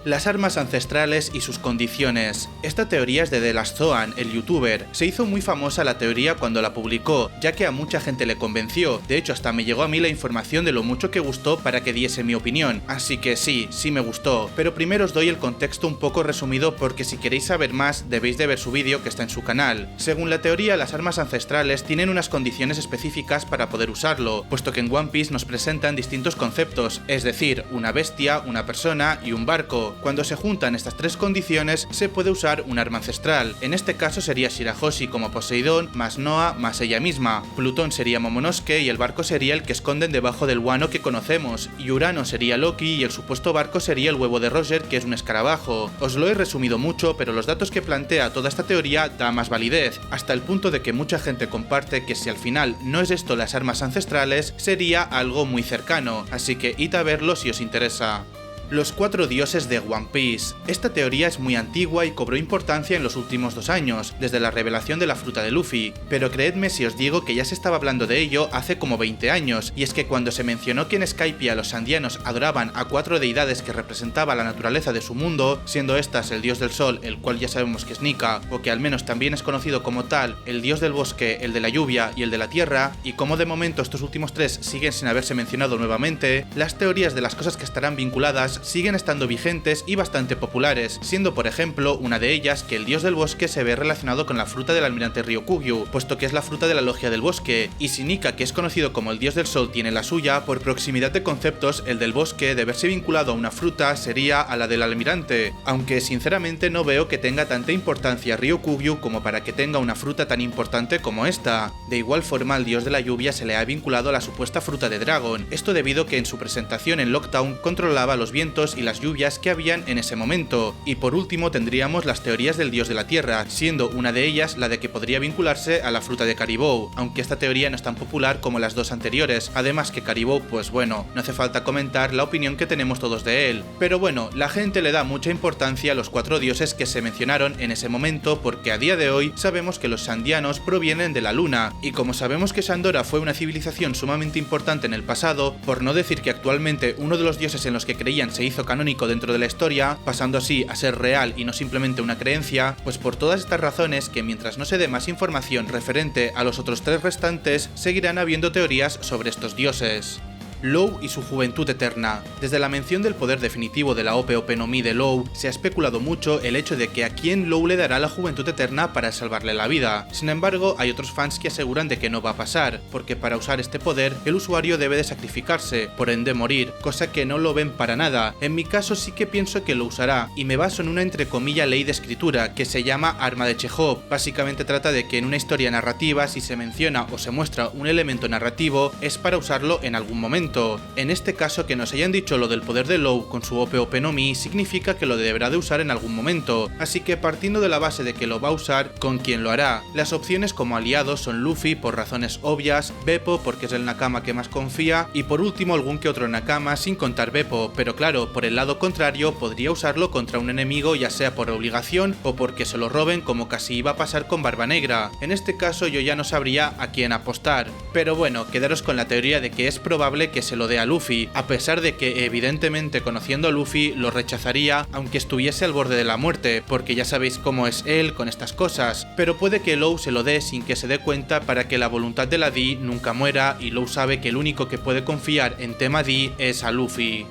Las armas ancestrales y sus condiciones. Esta teoría es de The Last Zoan, el youtuber. Se hizo muy famosa la teoría cuando la publicó, ya que a mucha gente le convenció. De hecho, hasta me llegó a mí la información de lo mucho que gustó para que diese mi opinión. Así que sí me gustó. Pero primero os doy el contexto un poco resumido porque si queréis saber más, debéis de ver su vídeo que está en su canal. Según la teoría, las armas ancestrales tienen unas condiciones específicas para poder usarlo, puesto que en One Piece nos presentan distintos conceptos, es decir, una bestia, una persona y un barco. juego. Cuando se juntan estas tres condiciones, se puede usar un arma ancestral. En este caso sería Shirahoshi como Poseidón, más Noa, más ella misma. Plutón sería Momonosuke y el barco sería el que esconden debajo del Wano que conocemos. Y Urano sería Loki y el supuesto barco sería el huevo de Roger, que es un escarabajo. Os lo he resumido mucho, pero los datos que plantea toda esta teoría da más validez, hasta el punto de que mucha gente comparte que si al final no es esto las armas ancestrales, sería algo muy cercano, así que id a verlo si os interesa. Los 4 dioses de One Piece. Esta teoría es muy antigua y cobró importancia en los últimos 2 años, desde la revelación de la fruta de Luffy, pero creedme si os digo que ya se estaba hablando de ello hace como 20 años, y es que cuando se mencionó que en Skypiea los sandianos adoraban a 4 deidades que representaban la naturaleza de su mundo, siendo estas el dios del sol, el cual ya sabemos que es Nika, o que al menos también es conocido como tal, el dios del bosque, el de la lluvia y el de la tierra, y como de momento estos últimos 3 siguen sin haberse mencionado nuevamente, las teorías de las cosas que estarán vinculadas siguen estando vigentes y bastante populares, siendo por ejemplo una de ellas que el dios del bosque se ve relacionado con la fruta del almirante Ryokugyu, puesto que es la fruta de la logia del bosque, y si Nika, que es conocido como el dios del sol, tiene la suya, por proximidad de conceptos el del bosque de verse vinculado a una fruta sería a la del almirante, aunque sinceramente no veo que tenga tanta importancia Ryokugyu como para que tenga una fruta tan importante como esta. De igual forma al dios de la lluvia se le ha vinculado a la supuesta fruta de Dragon, esto debido a que en su presentación en Lockdown controlaba los vientos y las lluvias que habían en ese momento. Y por último tendríamos las teorías del dios de la tierra, siendo una de ellas la de que podría vincularse a la fruta de Caribou, aunque esta teoría no es tan popular como las 2 anteriores, además que Caribou, pues bueno, no hace falta comentar la opinión que tenemos todos de él. Pero bueno, la gente le da mucha importancia a los 4 dioses que se mencionaron en ese momento porque a día de hoy sabemos que los sandianos provienen de la luna, y como sabemos que Sandora fue una civilización sumamente importante en el pasado, por no decir que actualmente uno de los dioses en los que creían se hizo canónico dentro de la historia, pasando así a ser real y no simplemente una creencia, pues por todas estas razones que mientras no se dé más información referente a los otros 3 restantes, seguirán habiendo teorías sobre estos dioses. Law y su juventud eterna. Desde la mención del poder definitivo de la Ope no Mi de Law, se ha especulado mucho el hecho de que a quién Law le dará la juventud eterna para salvarle la vida. Sin embargo, hay otros fans que aseguran de que no va a pasar, porque para usar este poder, el usuario debe de sacrificarse, por ende morir, cosa que no lo ven para nada. En mi caso sí que pienso que lo usará, y me baso en una entre comillas ley de escritura, que se llama Arma de Chekhov. Básicamente trata de que en una historia narrativa, si se menciona o se muestra un elemento narrativo, es para usarlo en algún momento. En este caso, que nos hayan dicho lo del poder de Law con su Ope no Mi significa que lo deberá de usar en algún momento, así que partiendo de la base de que lo va a usar, ¿con quién lo hará? Las opciones como aliados son Luffy por razones obvias, Beppo porque es el Nakama que más confía, y por último algún que otro Nakama sin contar Beppo, pero claro, por el lado contrario podría usarlo contra un enemigo ya sea por obligación o porque se lo roben, como casi iba a pasar con Barba Negra. En este caso yo ya no sabría a quién apostar, pero bueno, quedaros con la teoría de que es probable que se lo dé a Luffy, a pesar de que evidentemente conociendo a Luffy lo rechazaría aunque estuviese al borde de la muerte, porque ya sabéis cómo es él con estas cosas, pero puede que Law se lo dé sin que se dé cuenta para que la voluntad de la D nunca muera, y Law sabe que el único que puede confiar en tema D es a Luffy.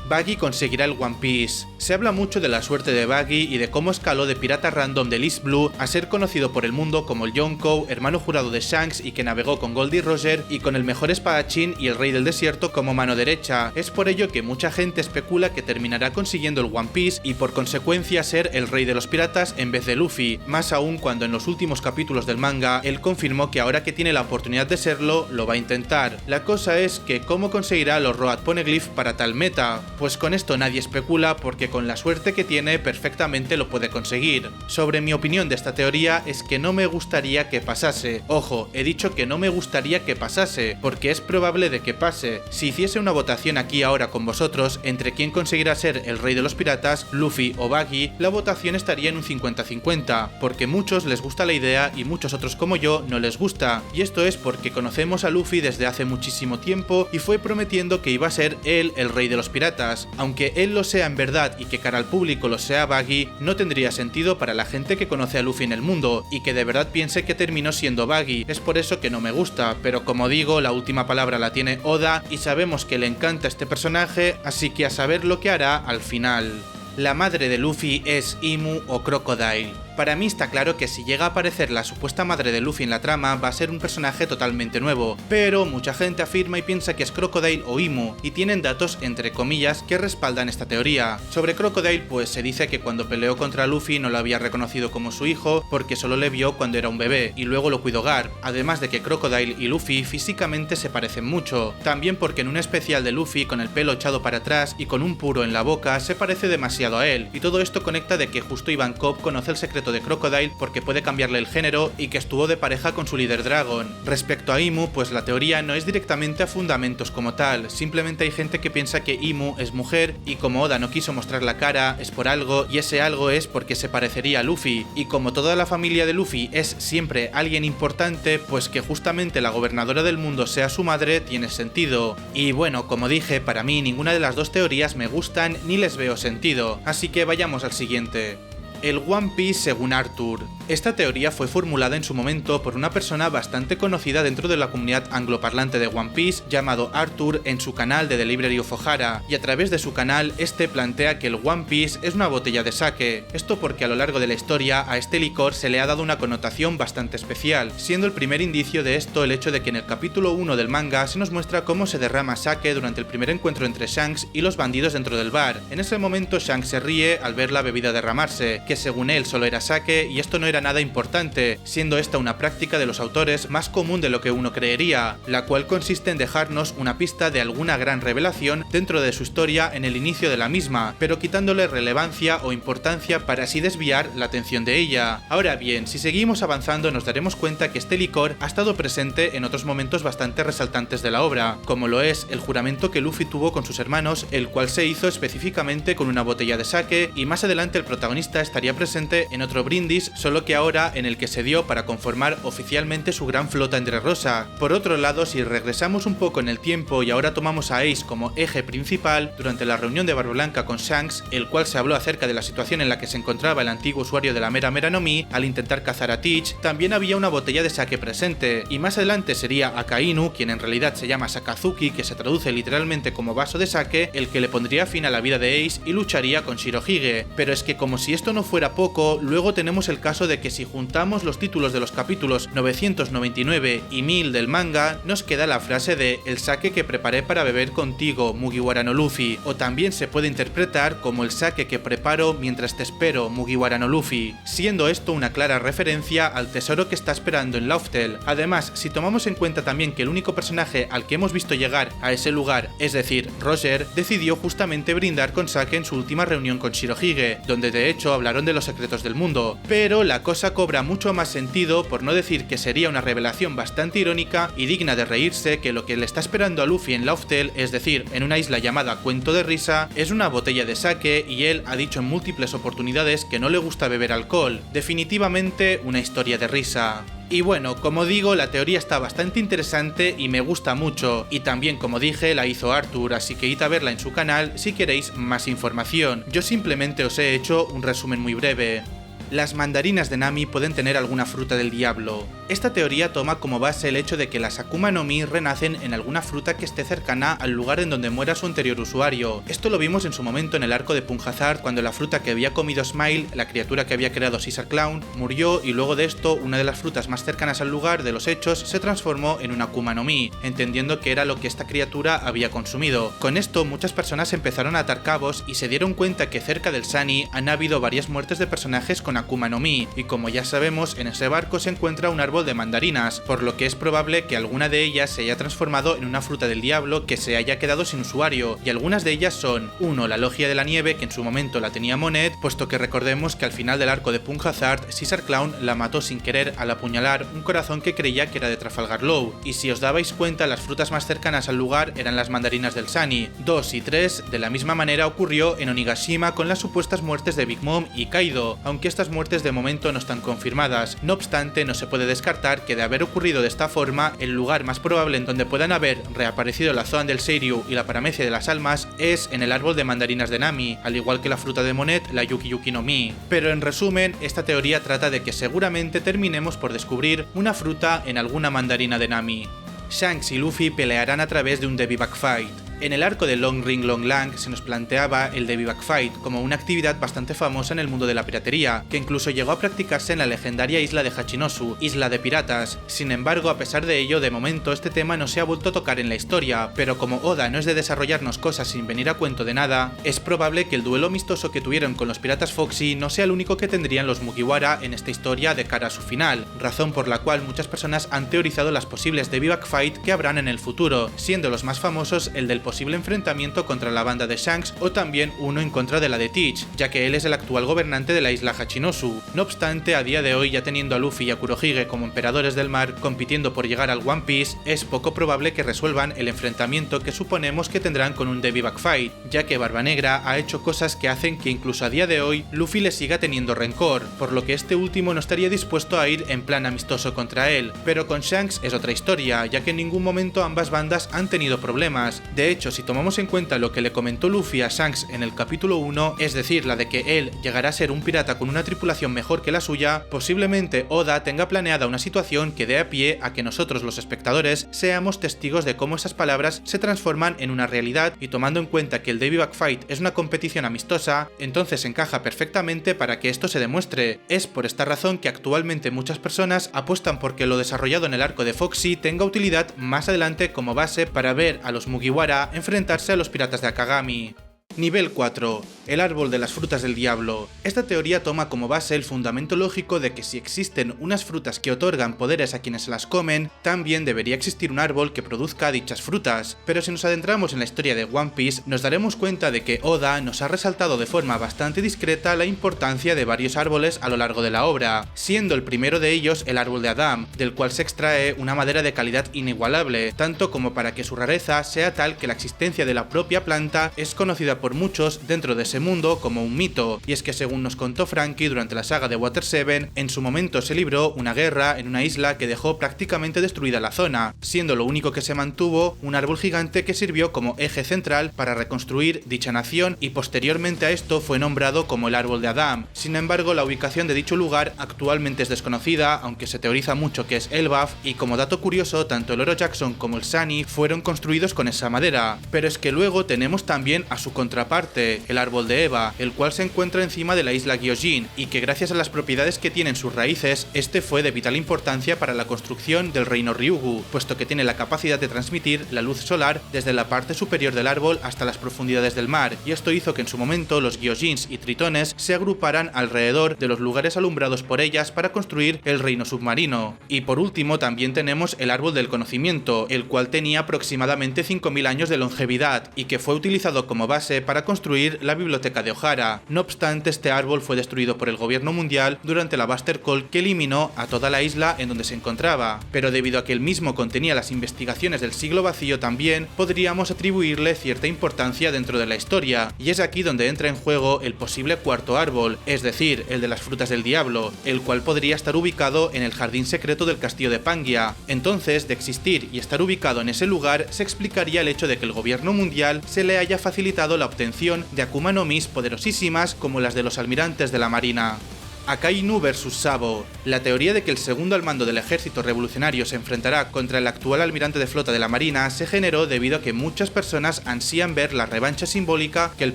Buggy conseguirá el One Piece. Se habla mucho de la suerte de Buggy y de cómo escaló de pirata random del East Blue a ser conocido por el mundo como el Yonkou, hermano jurado de Shanks y que navegó con Goldie Roger y con el mejor espadachín y el rey del desierto como mano derecha. Es por ello que mucha gente especula que terminará consiguiendo el One Piece y por consecuencia ser el rey de los piratas en vez de Luffy, más aún cuando en los últimos capítulos del manga él confirmó que ahora que tiene la oportunidad de serlo, lo va a intentar. La cosa es que cómo conseguirá los Road Poneglyph para tal meta. Pues con esto nadie especula porque con la suerte que tiene perfectamente lo puede conseguir. Sobre mi opinión de esta teoría es que no me gustaría que pasase. Ojo, he dicho que no me gustaría que pasase, porque es probable de que pase. Si hiciese una votación aquí ahora con vosotros entre quién conseguirá ser el rey de los piratas, Luffy o Buggy, la votación estaría en un 50-50, porque muchos les gusta la idea y muchos otros como yo no les gusta, y esto es porque conocemos a Luffy desde hace muchísimo tiempo y fue prometiendo que iba a ser él el rey de los piratas. Aunque él lo sea en verdad y que cara al público lo sea Buggy, no tendría sentido para la gente que conoce a Luffy en el mundo y que de verdad piense que terminó siendo Buggy. Es por eso que no me gusta, pero como digo, la última palabra la tiene Oda y sabemos que le encanta este personaje, así que a saber lo que hará al final. La madre de Luffy es Imu o Crocodile. Para mí está claro que si llega a aparecer la supuesta madre de Luffy en la trama va a ser un personaje totalmente nuevo, pero mucha gente afirma y piensa que es Crocodile o Imu, y tienen datos entre comillas que respaldan esta teoría. Sobre Crocodile pues se dice que cuando peleó contra Luffy no lo había reconocido como su hijo porque solo le vio cuando era un bebé y luego lo cuidó Garp, además de que Crocodile y Luffy físicamente se parecen mucho, también porque en un especial de Luffy con el pelo echado para atrás y con un puro en la boca se parece demasiado a él, y todo esto conecta de que justo Ivankov conoce el secreto de Crocodile porque puede cambiarle el género y que estuvo de pareja con su líder Dragon. Respecto a Imu, pues la teoría no es directamente a fundamentos como tal, simplemente hay gente que piensa que Imu es mujer y como Oda no quiso mostrar la cara es por algo, y ese algo es porque se parecería a Luffy, y como toda la familia de Luffy es siempre alguien importante, pues que justamente la gobernadora del mundo sea su madre tiene sentido. Y bueno, como dije, para mí ninguna de las dos teorías me gustan ni les veo sentido, así que vayamos al siguiente. El One Piece según Arthur. Esta teoría fue formulada en su momento por una persona bastante conocida dentro de la comunidad angloparlante de One Piece llamado Arthur en su canal de The Library of Ohara, y a través de su canal este plantea que el One Piece es una botella de sake, esto porque a lo largo de la historia a este licor se le ha dado una connotación bastante especial, siendo el primer indicio de esto el hecho de que en el capítulo 1 del manga se nos muestra cómo se derrama sake durante el primer encuentro entre Shanks y los bandidos dentro del bar. En ese momento Shanks se ríe al ver la bebida derramarse, que según él solo era sake y esto no era nada importante, siendo esta una práctica de los autores más común de lo que uno creería, la cual consiste en dejarnos una pista de alguna gran revelación dentro de su historia en el inicio de la misma, pero quitándole relevancia o importancia para así desviar la atención de ella. Ahora bien, si seguimos avanzando nos daremos cuenta que este licor ha estado presente en otros momentos bastante resaltantes de la obra, como lo es el juramento que Luffy tuvo con sus hermanos, el cual se hizo específicamente con una botella de sake, y más adelante el protagonista estaría presente en otro brindis, solo que ahora en el que se dio para conformar oficialmente su gran flota Dressrosa. Por otro lado, si regresamos un poco en el tiempo y ahora tomamos a Ace como eje principal, durante la reunión de Barba Blanca con Shanks, el cual se habló acerca de la situación en la que se encontraba el antiguo usuario de la Mera Mera no Mi al intentar cazar a Teach, también había una botella de sake presente, y más adelante sería Akainu, quien en realidad se llama Sakazuki, que se traduce literalmente como vaso de sake, el que le pondría fin a la vida de Ace y lucharía con Shirohige. Pero es que como si esto no fuera poco, luego tenemos el caso de que si juntamos los títulos de los capítulos 999 y 1000 del manga, nos queda la frase de el sake que preparé para beber contigo, Mugiwara no Luffy, o también se puede interpretar como el sake que preparo mientras te espero, Mugiwara no Luffy, siendo esto una clara referencia al tesoro que está esperando en Lauftel. Además, si tomamos en cuenta también que el único personaje al que hemos visto llegar a ese lugar, es decir, Roger, decidió justamente brindar con sake en su última reunión con Shirohige, donde de hecho hablaron de los secretos del mundo, pero la cosa cobra mucho más sentido, por no decir que sería una revelación bastante irónica y digna de reírse, que lo que le está esperando a Luffy en Lauftel, es decir, en una isla llamada Cuento de Risa, es una botella de sake, y él ha dicho en múltiples oportunidades que no le gusta beber alcohol. Definitivamente una historia de risa. Y bueno, como digo, la teoría está bastante interesante y me gusta mucho, y también como dije la hizo Arthur, así que id a verla en su canal si queréis más información. Yo simplemente os he hecho un resumen muy breve. Las mandarinas de Nami pueden tener alguna fruta del diablo. Esta teoría toma como base el hecho de que las Akuma no Mi renacen en alguna fruta que esté cercana al lugar en donde muera su anterior usuario. Esto lo vimos en su momento en el arco de Punjazard, cuando la fruta que había comido Smile, la criatura que había creado Caesar Clown, murió, y luego de esto una de las frutas más cercanas al lugar de los hechos se transformó en una Akuma no Mi, entendiendo que era lo que esta criatura había consumido. Con esto muchas personas empezaron a atar cabos y se dieron cuenta que cerca del Sunny han habido varias muertes de personajes con Akuma no Mi, y como ya sabemos, en ese barco se encuentra un árbol de mandarinas, por lo que es probable que alguna de ellas se haya transformado en una fruta del diablo que se haya quedado sin usuario, y algunas de ellas son 1. La logia de la nieve, que en su momento la tenía Monet, puesto que recordemos que al final del arco de Punjazard, Caesar Clown la mató sin querer al apuñalar un corazón que creía que era de Trafalgar Law, y si os dabais cuenta las frutas más cercanas al lugar eran las mandarinas del Sunny. 2 y 3, de la misma manera ocurrió en Onigashima con las supuestas muertes de Big Mom y Kaido, aunque estas muertes de momento no están confirmadas. No obstante, no se puede descartar que de haber ocurrido de esta forma, el lugar más probable en donde puedan haber reaparecido la Zoan del Seiryu y la paramecia de las almas es en el árbol de mandarinas de Nami, al igual que la fruta de Monet, la Yuki Yuki no Mi. Pero en resumen, esta teoría trata de que seguramente terminemos por descubrir una fruta en alguna mandarina de Nami. Shanks y Luffy pelearán a través de un Devi Backfight. En el arco de Long Ring Long Lang se nos planteaba el de Vivac Fight como una actividad bastante famosa en el mundo de la piratería, que incluso llegó a practicarse en la legendaria isla de Hachinosu, isla de piratas. Sin embargo, a pesar de ello, de momento este tema no se ha vuelto a tocar en la historia, pero como Oda no es de desarrollarnos cosas sin venir a cuento de nada, es probable que el duelo amistoso que tuvieron con los piratas Foxy no sea el único que tendrían los Mugiwara en esta historia de cara a su final, razón por la cual muchas personas han teorizado las posibles de Vivac Fight que habrán en el futuro, siendo los más famosos el del posible enfrentamiento contra la banda de Shanks o también uno en contra de la de Teach, ya que él es el actual gobernante de la isla Hachinosu. No obstante, a día de hoy, ya teniendo a Luffy y a Kurohige como emperadores del mar compitiendo por llegar al One Piece, es poco probable que resuelvan el enfrentamiento que suponemos que tendrán con un The Vivac Fight, ya que Barba Negra ha hecho cosas que hacen que incluso a día de hoy Luffy le siga teniendo rencor, por lo que este último no estaría dispuesto a ir en plan amistoso contra él, pero con Shanks es otra historia, ya que en ningún momento ambas bandas han tenido problemas. De hecho, si tomamos en cuenta lo que le comentó Luffy a Shanks en el capítulo 1, es decir, la de que él llegará a ser un pirata con una tripulación mejor que la suya, posiblemente Oda tenga planeada una situación que dé a pie a que nosotros los espectadores seamos testigos de cómo esas palabras se transforman en una realidad, y tomando en cuenta que el The Vivac Fight es una competición amistosa, entonces encaja perfectamente para que esto se demuestre. Es por esta razón que actualmente muchas personas apuestan porque lo desarrollado en el arco de Foxy tenga utilidad más adelante como base para ver a los Mugiwara enfrentarse a los piratas de Akagami. Nivel 4. El árbol de las frutas del diablo. Esta teoría toma como base el fundamento lógico de que si existen unas frutas que otorgan poderes a quienes se las comen, también debería existir un árbol que produzca dichas frutas. Pero si nos adentramos en la historia de One Piece, nos daremos cuenta de que Oda nos ha resaltado de forma bastante discreta la importancia de varios árboles a lo largo de la obra, siendo el primero de ellos el árbol de Adam, del cual se extrae una madera de calidad inigualable, tanto como para que su rareza sea tal que la existencia de la propia planta es conocida por muchos dentro de ese mundo como un mito, y es que según nos contó Franky durante la saga de Water 7, en su momento se libró una guerra en una isla que dejó prácticamente destruida la zona, siendo lo único que se mantuvo un árbol gigante que sirvió como eje central para reconstruir dicha nación, y posteriormente a esto fue nombrado como el árbol de Adam. Sin embargo, la ubicación de dicho lugar actualmente es desconocida, aunque se teoriza mucho que es Elbaf, y como dato curioso, tanto el Oro Jackson como el Sunny fueron construidos con esa madera. Pero es que luego tenemos también a su contraparte, el árbol de Eva, el cual se encuentra encima de la isla Gyojin, y que gracias a las propiedades que tienen sus raíces, este fue de vital importancia para la construcción del reino Ryugu, puesto que tiene la capacidad de transmitir la luz solar desde la parte superior del árbol hasta las profundidades del mar, y esto hizo que en su momento los Gyojins y tritones se agruparan alrededor de los lugares alumbrados por ellas para construir el reino submarino. Y por último también tenemos el árbol del conocimiento, el cual tenía aproximadamente 5000 años de longevidad, y que fue utilizado como base para construir la biblioteca de Ohara. No obstante, este árbol fue destruido por el gobierno mundial durante la Buster Call, que eliminó a toda la isla en donde se encontraba, pero debido a que el mismo contenía las investigaciones del siglo vacío también, podríamos atribuirle cierta importancia dentro de la historia, y es aquí donde entra en juego el posible cuarto árbol, es decir, el de las frutas del diablo, el cual podría estar ubicado en el jardín secreto del castillo de Pangia. Entonces, de existir y estar ubicado en ese lugar, se explicaría el hecho de que el gobierno mundial se le haya facilitado la obtención de Akuma no Mis poderosísimas como las de los almirantes de la marina. Akainu vs Sabo. La teoría de que el segundo al mando del ejército revolucionario se enfrentará contra el actual almirante de flota de la marina se generó debido a que muchas personas ansían ver la revancha simbólica que el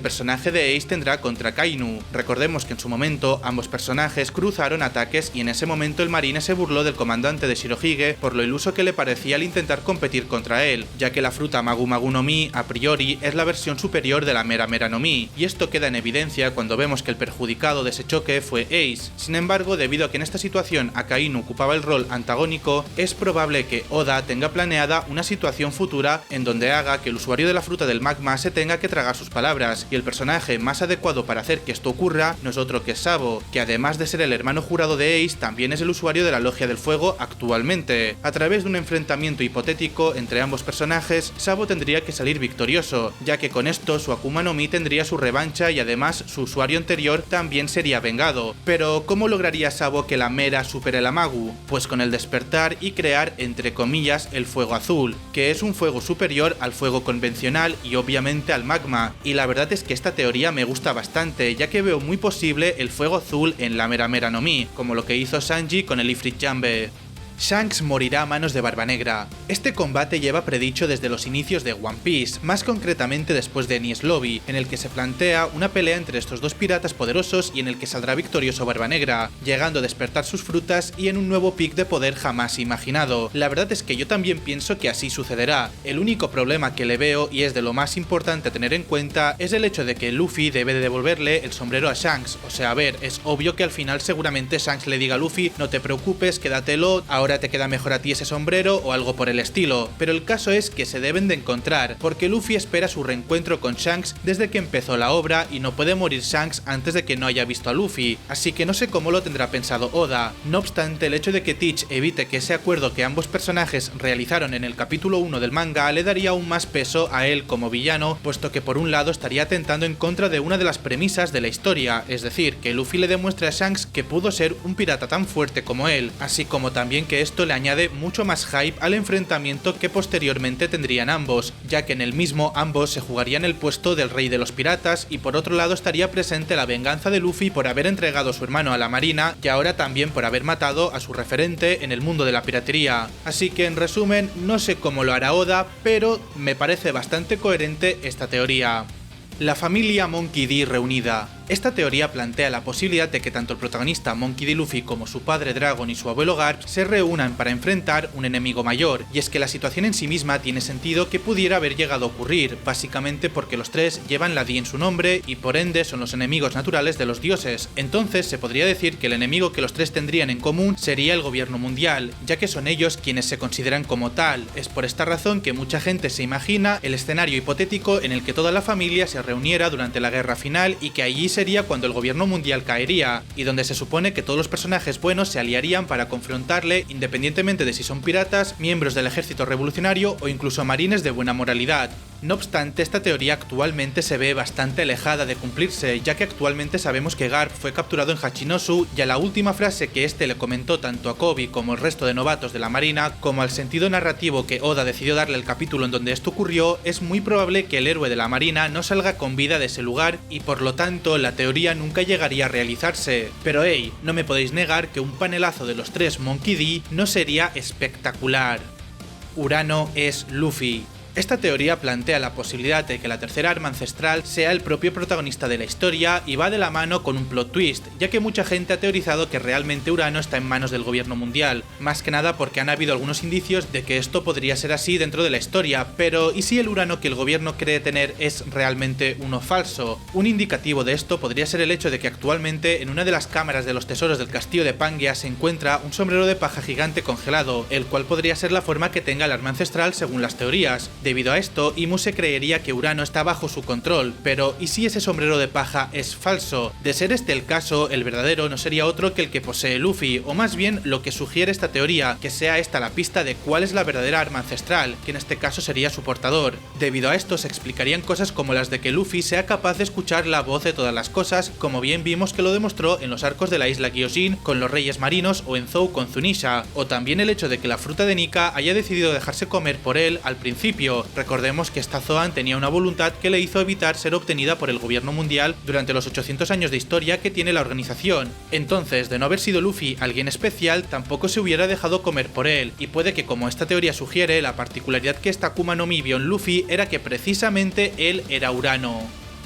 personaje de Ace tendrá contra Akainu. Recordemos que en su momento ambos personajes cruzaron ataques y en ese momento el marine se burló del comandante de Shirohige por lo iluso que le parecía al intentar competir contra él, ya que la fruta Magu Magu no Mi a priori es la versión superior de la Mera Mera no Mi, y esto queda en evidencia cuando vemos que el perjudicado de ese choque fue Ace. Sin embargo, debido a que en esta situación Akainu ocupaba el rol antagónico, es probable que Oda tenga planeada una situación futura en donde haga que el usuario de la fruta del magma se tenga que tragar sus palabras, y el personaje más adecuado para hacer que esto ocurra no es otro que Sabo, que además de ser el hermano jurado de Ace, también es el usuario de la Logia del Fuego actualmente. A través de un enfrentamiento hipotético entre ambos personajes, Sabo tendría que salir victorioso, ya que con esto su Akuma no Mi tendría su revancha y además su usuario anterior también sería vengado. Pero ¿cómo lograría Sabo que la Mera supere la Magu? Pues con el despertar y crear, entre comillas, el fuego azul, que es un fuego superior al fuego convencional y obviamente al magma, y la verdad es que esta teoría me gusta bastante, ya que veo muy posible el fuego azul en la Mera Mera no Mi, como lo que hizo Sanji con el Ifrit Jambe. Shanks morirá a manos de Barba Negra. Este combate lleva predicho desde los inicios de One Piece, más concretamente después de Enies Lobby, en el que se plantea una pelea entre estos dos piratas poderosos y en el que saldrá victorioso Barba Negra, llegando a despertar sus frutas y en un nuevo pic de poder jamás imaginado. La verdad es que yo también pienso que así sucederá. El único problema que le veo, y es de lo más importante a tener en cuenta, es el hecho de que Luffy debe de devolverle el sombrero a Shanks. O sea, a ver, es obvio que al final seguramente Shanks le diga a Luffy: no te preocupes, quédatelo, ahora te queda mejor a ti ese sombrero o algo por el estilo, pero el caso es que se deben de encontrar, porque Luffy espera su reencuentro con Shanks desde que empezó la obra y no puede morir Shanks antes de que no haya visto a Luffy, así que no sé cómo lo tendrá pensado Oda. No obstante, el hecho de que Teach evite que ese acuerdo que ambos personajes realizaron en el capítulo 1 del manga le daría aún más peso a él como villano, puesto que por un lado estaría atentando en contra de una de las premisas de la historia, es decir, que Luffy le demuestre a Shanks que pudo ser un pirata tan fuerte como él, así como también que esto le añade mucho más hype al enfrentamiento que posteriormente tendrían ambos, ya que en el mismo ambos se jugarían el puesto del rey de los piratas y por otro lado estaría presente la venganza de Luffy por haber entregado a su hermano a la marina y ahora también por haber matado a su referente en el mundo de la piratería. Así que en resumen, no sé cómo lo hará Oda, pero me parece bastante coherente esta teoría. La familia Monkey D. reunida. Esta teoría plantea la posibilidad de que tanto el protagonista Monkey D. Luffy como su padre Dragon y su abuelo Garp se reúnan para enfrentar un enemigo mayor, y es que la situación en sí misma tiene sentido que pudiera haber llegado a ocurrir, básicamente porque los tres llevan la D en su nombre y por ende son los enemigos naturales de los dioses. Entonces se podría decir que el enemigo que los tres tendrían en común sería el gobierno mundial, ya que son ellos quienes se consideran como tal. Es por esta razón que mucha gente se imagina el escenario hipotético en el que toda la familia se reuniera durante la guerra final y que allí sería cuando el gobierno mundial caería, y donde se supone que todos los personajes buenos se aliarían para confrontarle independientemente de si son piratas, miembros del ejército revolucionario o incluso marines de buena moralidad. No obstante, esta teoría actualmente se ve bastante alejada de cumplirse, ya que actualmente sabemos que Garp fue capturado en Hachinosu y a la última frase que este le comentó tanto a Koby como el resto de novatos de la marina, como al sentido narrativo que Oda decidió darle al capítulo en donde esto ocurrió, es muy probable que el héroe de la marina no salga con vida de ese lugar y por lo tanto la teoría nunca llegaría a realizarse. Pero hey, no me podéis negar que un panelazo de los tres Monkey D no sería espectacular. Urano es Luffy. Esta teoría plantea la posibilidad de que la tercera arma ancestral sea el propio protagonista de la historia y va de la mano con un plot twist, ya que mucha gente ha teorizado que realmente Urano está en manos del gobierno mundial, más que nada porque han habido algunos indicios de que esto podría ser así dentro de la historia, pero ¿y si el Urano que el gobierno cree tener es realmente uno falso? Un indicativo de esto podría ser el hecho de que actualmente en una de las cámaras de los tesoros del castillo de Pangaea se encuentra un sombrero de paja gigante congelado, el cual podría ser la forma que tenga el arma ancestral según las teorías. Debido a esto, Imu se creería que Urano está bajo su control, pero ¿y si ese sombrero de paja es falso? De ser este el caso, el verdadero no sería otro que el que posee Luffy, o más bien lo que sugiere esta teoría, que sea esta la pista de cuál es la verdadera arma ancestral, que en este caso sería su portador. Debido a esto se explicarían cosas como las de que Luffy sea capaz de escuchar la voz de todas las cosas, como bien vimos que lo demostró en los arcos de la isla Gyojin con los reyes marinos o en Zou con Zunisha, o también el hecho de que la fruta de Nika haya decidido dejarse comer por él al principio. Recordemos que esta Zoan tenía una voluntad que le hizo evitar ser obtenida por el gobierno mundial durante los 800 años de historia que tiene la organización. Entonces, de no haber sido Luffy alguien especial, tampoco se hubiera dejado comer por él, y puede que, como esta teoría sugiere, la particularidad que esta Akuma no Mi vio en Luffy era que precisamente él era Urano.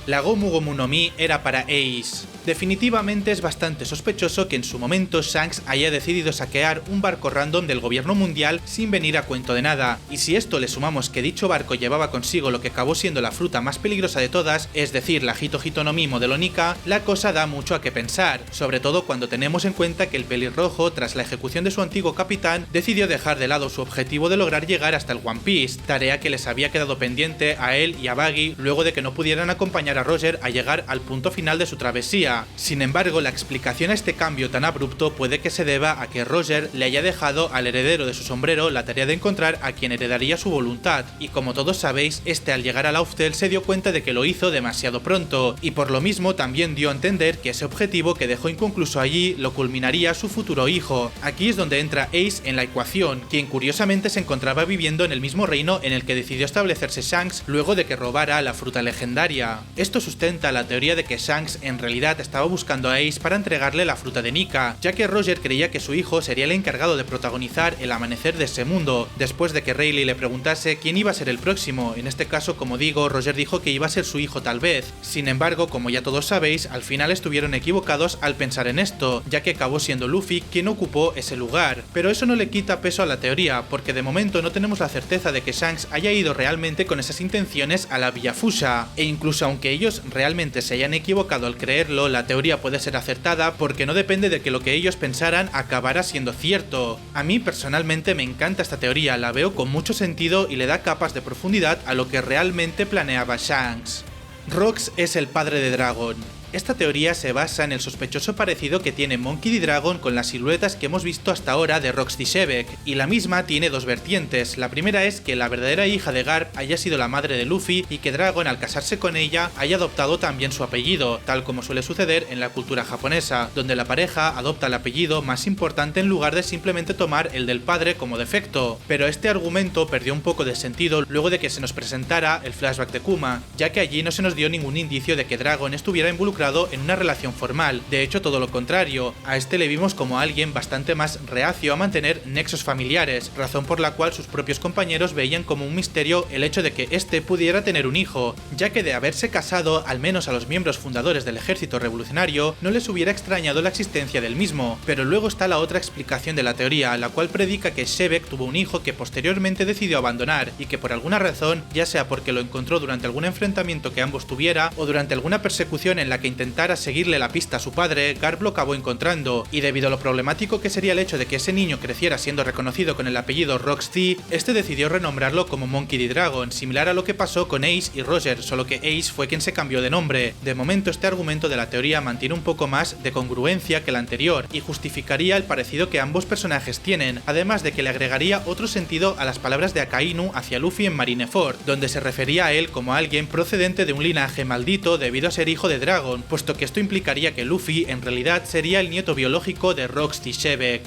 La Gomu Gomu no Mi era para Ace. Definitivamente es bastante sospechoso que en su momento Shanks haya decidido saquear un barco random del gobierno mundial sin venir a cuento de nada, y si esto le sumamos que dicho barco llevaba consigo lo que acabó siendo la fruta más peligrosa de todas, es decir, la Hito Hito no Mi modelo Nika, la cosa da mucho a qué pensar, sobre todo cuando tenemos en cuenta que el pelirrojo, tras la ejecución de su antiguo capitán, decidió dejar de lado su objetivo de lograr llegar hasta el One Piece, tarea que les había quedado pendiente a él y a Baggy luego de que no pudieran acompañar a Roger a llegar al punto final de su travesía. Sin embargo, la explicación a este cambio tan abrupto puede que se deba a que Roger le haya dejado al heredero de su sombrero la tarea de encontrar a quien heredaría su voluntad, y como todos sabéis, este al llegar a Lauftel se dio cuenta de que lo hizo demasiado pronto, y por lo mismo también dio a entender que ese objetivo que dejó inconcluso allí lo culminaría su futuro hijo. Aquí es donde entra Ace en la ecuación, quien curiosamente se encontraba viviendo en el mismo reino en el que decidió establecerse Shanks luego de que robara la fruta legendaria. Esto sustenta la teoría de que Shanks en realidad estaba buscando a Ace para entregarle la fruta de Nika, ya que Roger creía que su hijo sería el encargado de protagonizar el amanecer de ese mundo, después de que Rayleigh le preguntase quién iba a ser el próximo. En este caso, como digo, Roger dijo que iba a ser su hijo tal vez. Sin embargo, como ya todos sabéis, al final estuvieron equivocados al pensar en esto, ya que acabó siendo Luffy quien ocupó ese lugar. Pero eso no le quita peso a la teoría, porque de momento no tenemos la certeza de que Shanks haya ido realmente con esas intenciones a la Villa Fuchsia, e incluso aunque ellos realmente se hayan equivocado al creerlo, la teoría puede ser acertada porque no depende de que lo que ellos pensaran acabara siendo cierto. A mí personalmente me encanta esta teoría, la veo con mucho sentido y le da capas de profundidad a lo que realmente planeaba Shanks. Rox es el padre de Dragon. Esta teoría se basa en el sospechoso parecido que tiene Monkey D. Dragon con las siluetas que hemos visto hasta ahora de Rox y Shebeck, y la misma tiene dos vertientes. La primera es que la verdadera hija de Garp haya sido la madre de Luffy y que Dragon, al casarse con ella, haya adoptado también su apellido, tal como suele suceder en la cultura japonesa, donde la pareja adopta el apellido más importante en lugar de simplemente tomar el del padre como defecto. Pero este argumento perdió un poco de sentido luego de que se nos presentara el flashback de Kuma, ya que allí no se nos dio ningún indicio de que Dragon estuviera involucrado en una relación formal. De hecho, todo lo contrario, a este le vimos como alguien bastante más reacio a mantener nexos familiares, razón por la cual sus propios compañeros veían como un misterio el hecho de que este pudiera tener un hijo, ya que de haberse casado, al menos a los miembros fundadores del ejército revolucionario, no les hubiera extrañado la existencia del mismo. Pero luego está la otra explicación de la teoría, la cual predica que Shebeck tuvo un hijo que posteriormente decidió abandonar, y que por alguna razón, ya sea porque lo encontró durante algún enfrentamiento que ambos tuviera, o durante alguna persecución en la que intentara seguirle la pista a su padre, Garp lo acabó encontrando, y debido a lo problemático que sería el hecho de que ese niño creciera siendo reconocido con el apellido Rox D, este decidió renombrarlo como Monkey D. Dragon, similar a lo que pasó con Ace y Roger, solo que Ace fue quien se cambió de nombre. De momento este argumento de la teoría mantiene un poco más de congruencia que el anterior, y justificaría el parecido que ambos personajes tienen, además de que le agregaría otro sentido a las palabras de Akainu hacia Luffy en Marineford, donde se refería a él como alguien procedente de un linaje maldito debido a ser hijo de Dragon, puesto que esto implicaría que Luffy en realidad sería el nieto biológico de Rox y Shebeck.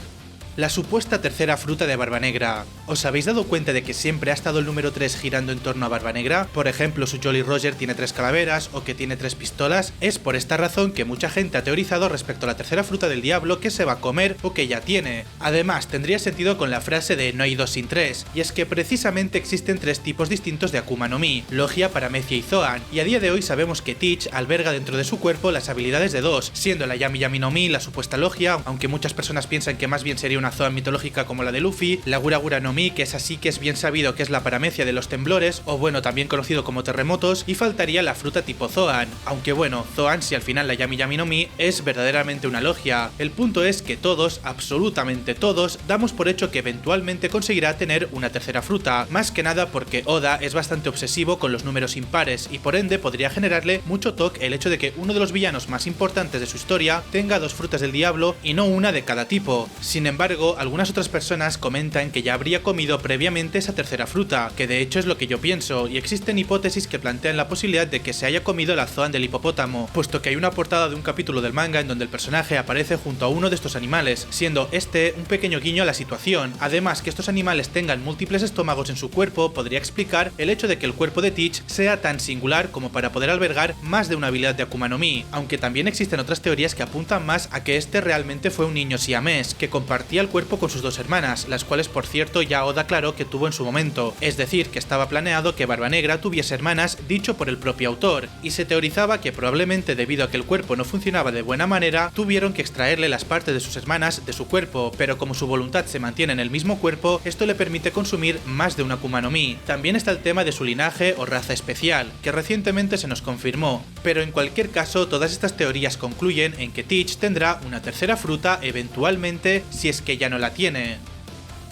La supuesta tercera fruta de Barba Negra. ¿Os habéis dado cuenta de que siempre ha estado el número 3 girando en torno a Barba Negra? Por ejemplo, su Jolly Roger tiene 3 calaveras o que tiene 3 pistolas. Es por esta razón que mucha gente ha teorizado respecto a la tercera fruta del diablo que se va a comer o que ya tiene. Además, tendría sentido con la frase de no hay 2 sin 3, y es que precisamente existen 3 tipos distintos de Akuma no Mi, Logia, Paramecia y Zoan, y a día de hoy sabemos que Teach alberga dentro de su cuerpo las habilidades de 2, siendo la Yami Yami no Mi la supuesta Logia, aunque muchas personas piensan que más bien sería una Zoan mitológica como la de Luffy, la Gura Gura no Mi, que es así que es bien sabido que es la paramecia de los temblores, o bueno, también conocido como terremotos, y faltaría la fruta tipo Zoan, aunque bueno, Zoan si al final la Yami Yami no Mi es verdaderamente una logia. El punto es que todos, absolutamente todos, damos por hecho que eventualmente conseguirá tener una tercera fruta, más que nada porque Oda es bastante obsesivo con los números impares, y por ende podría generarle mucho toque el hecho de que uno de los villanos más importantes de su historia tenga 2 frutas del diablo y no una de cada tipo. Sin embargo, algunas otras personas comentan que ya habría comido previamente esa tercera fruta, que de hecho es lo que yo pienso, y existen hipótesis que plantean la posibilidad de que se haya comido la Zoan del hipopótamo, puesto que hay una portada de un capítulo del manga en donde el personaje aparece junto a uno de estos animales, siendo este un pequeño guiño a la situación. Además, que estos animales tengan múltiples estómagos en su cuerpo podría explicar el hecho de que el cuerpo de Teach sea tan singular como para poder albergar más de una habilidad de Akuma no Mi, aunque también existen otras teorías que apuntan más a que este realmente fue un niño siamés, que compartía el cuerpo con sus 2 hermanas, las cuales por cierto ya Oda aclaró que tuvo en su momento, es decir, que estaba planeado que Barba Negra tuviese hermanas dicho por el propio autor, y se teorizaba que probablemente debido a que el cuerpo no funcionaba de buena manera, tuvieron que extraerle las partes de sus hermanas de su cuerpo, pero como su voluntad se mantiene en el mismo cuerpo, esto le permite consumir más de una Akuma no Mi. También está el tema de su linaje o raza especial, que recientemente se nos confirmó, pero en cualquier caso todas estas teorías concluyen en que Teach tendrá una tercera fruta eventualmente si es que ya no la tiene.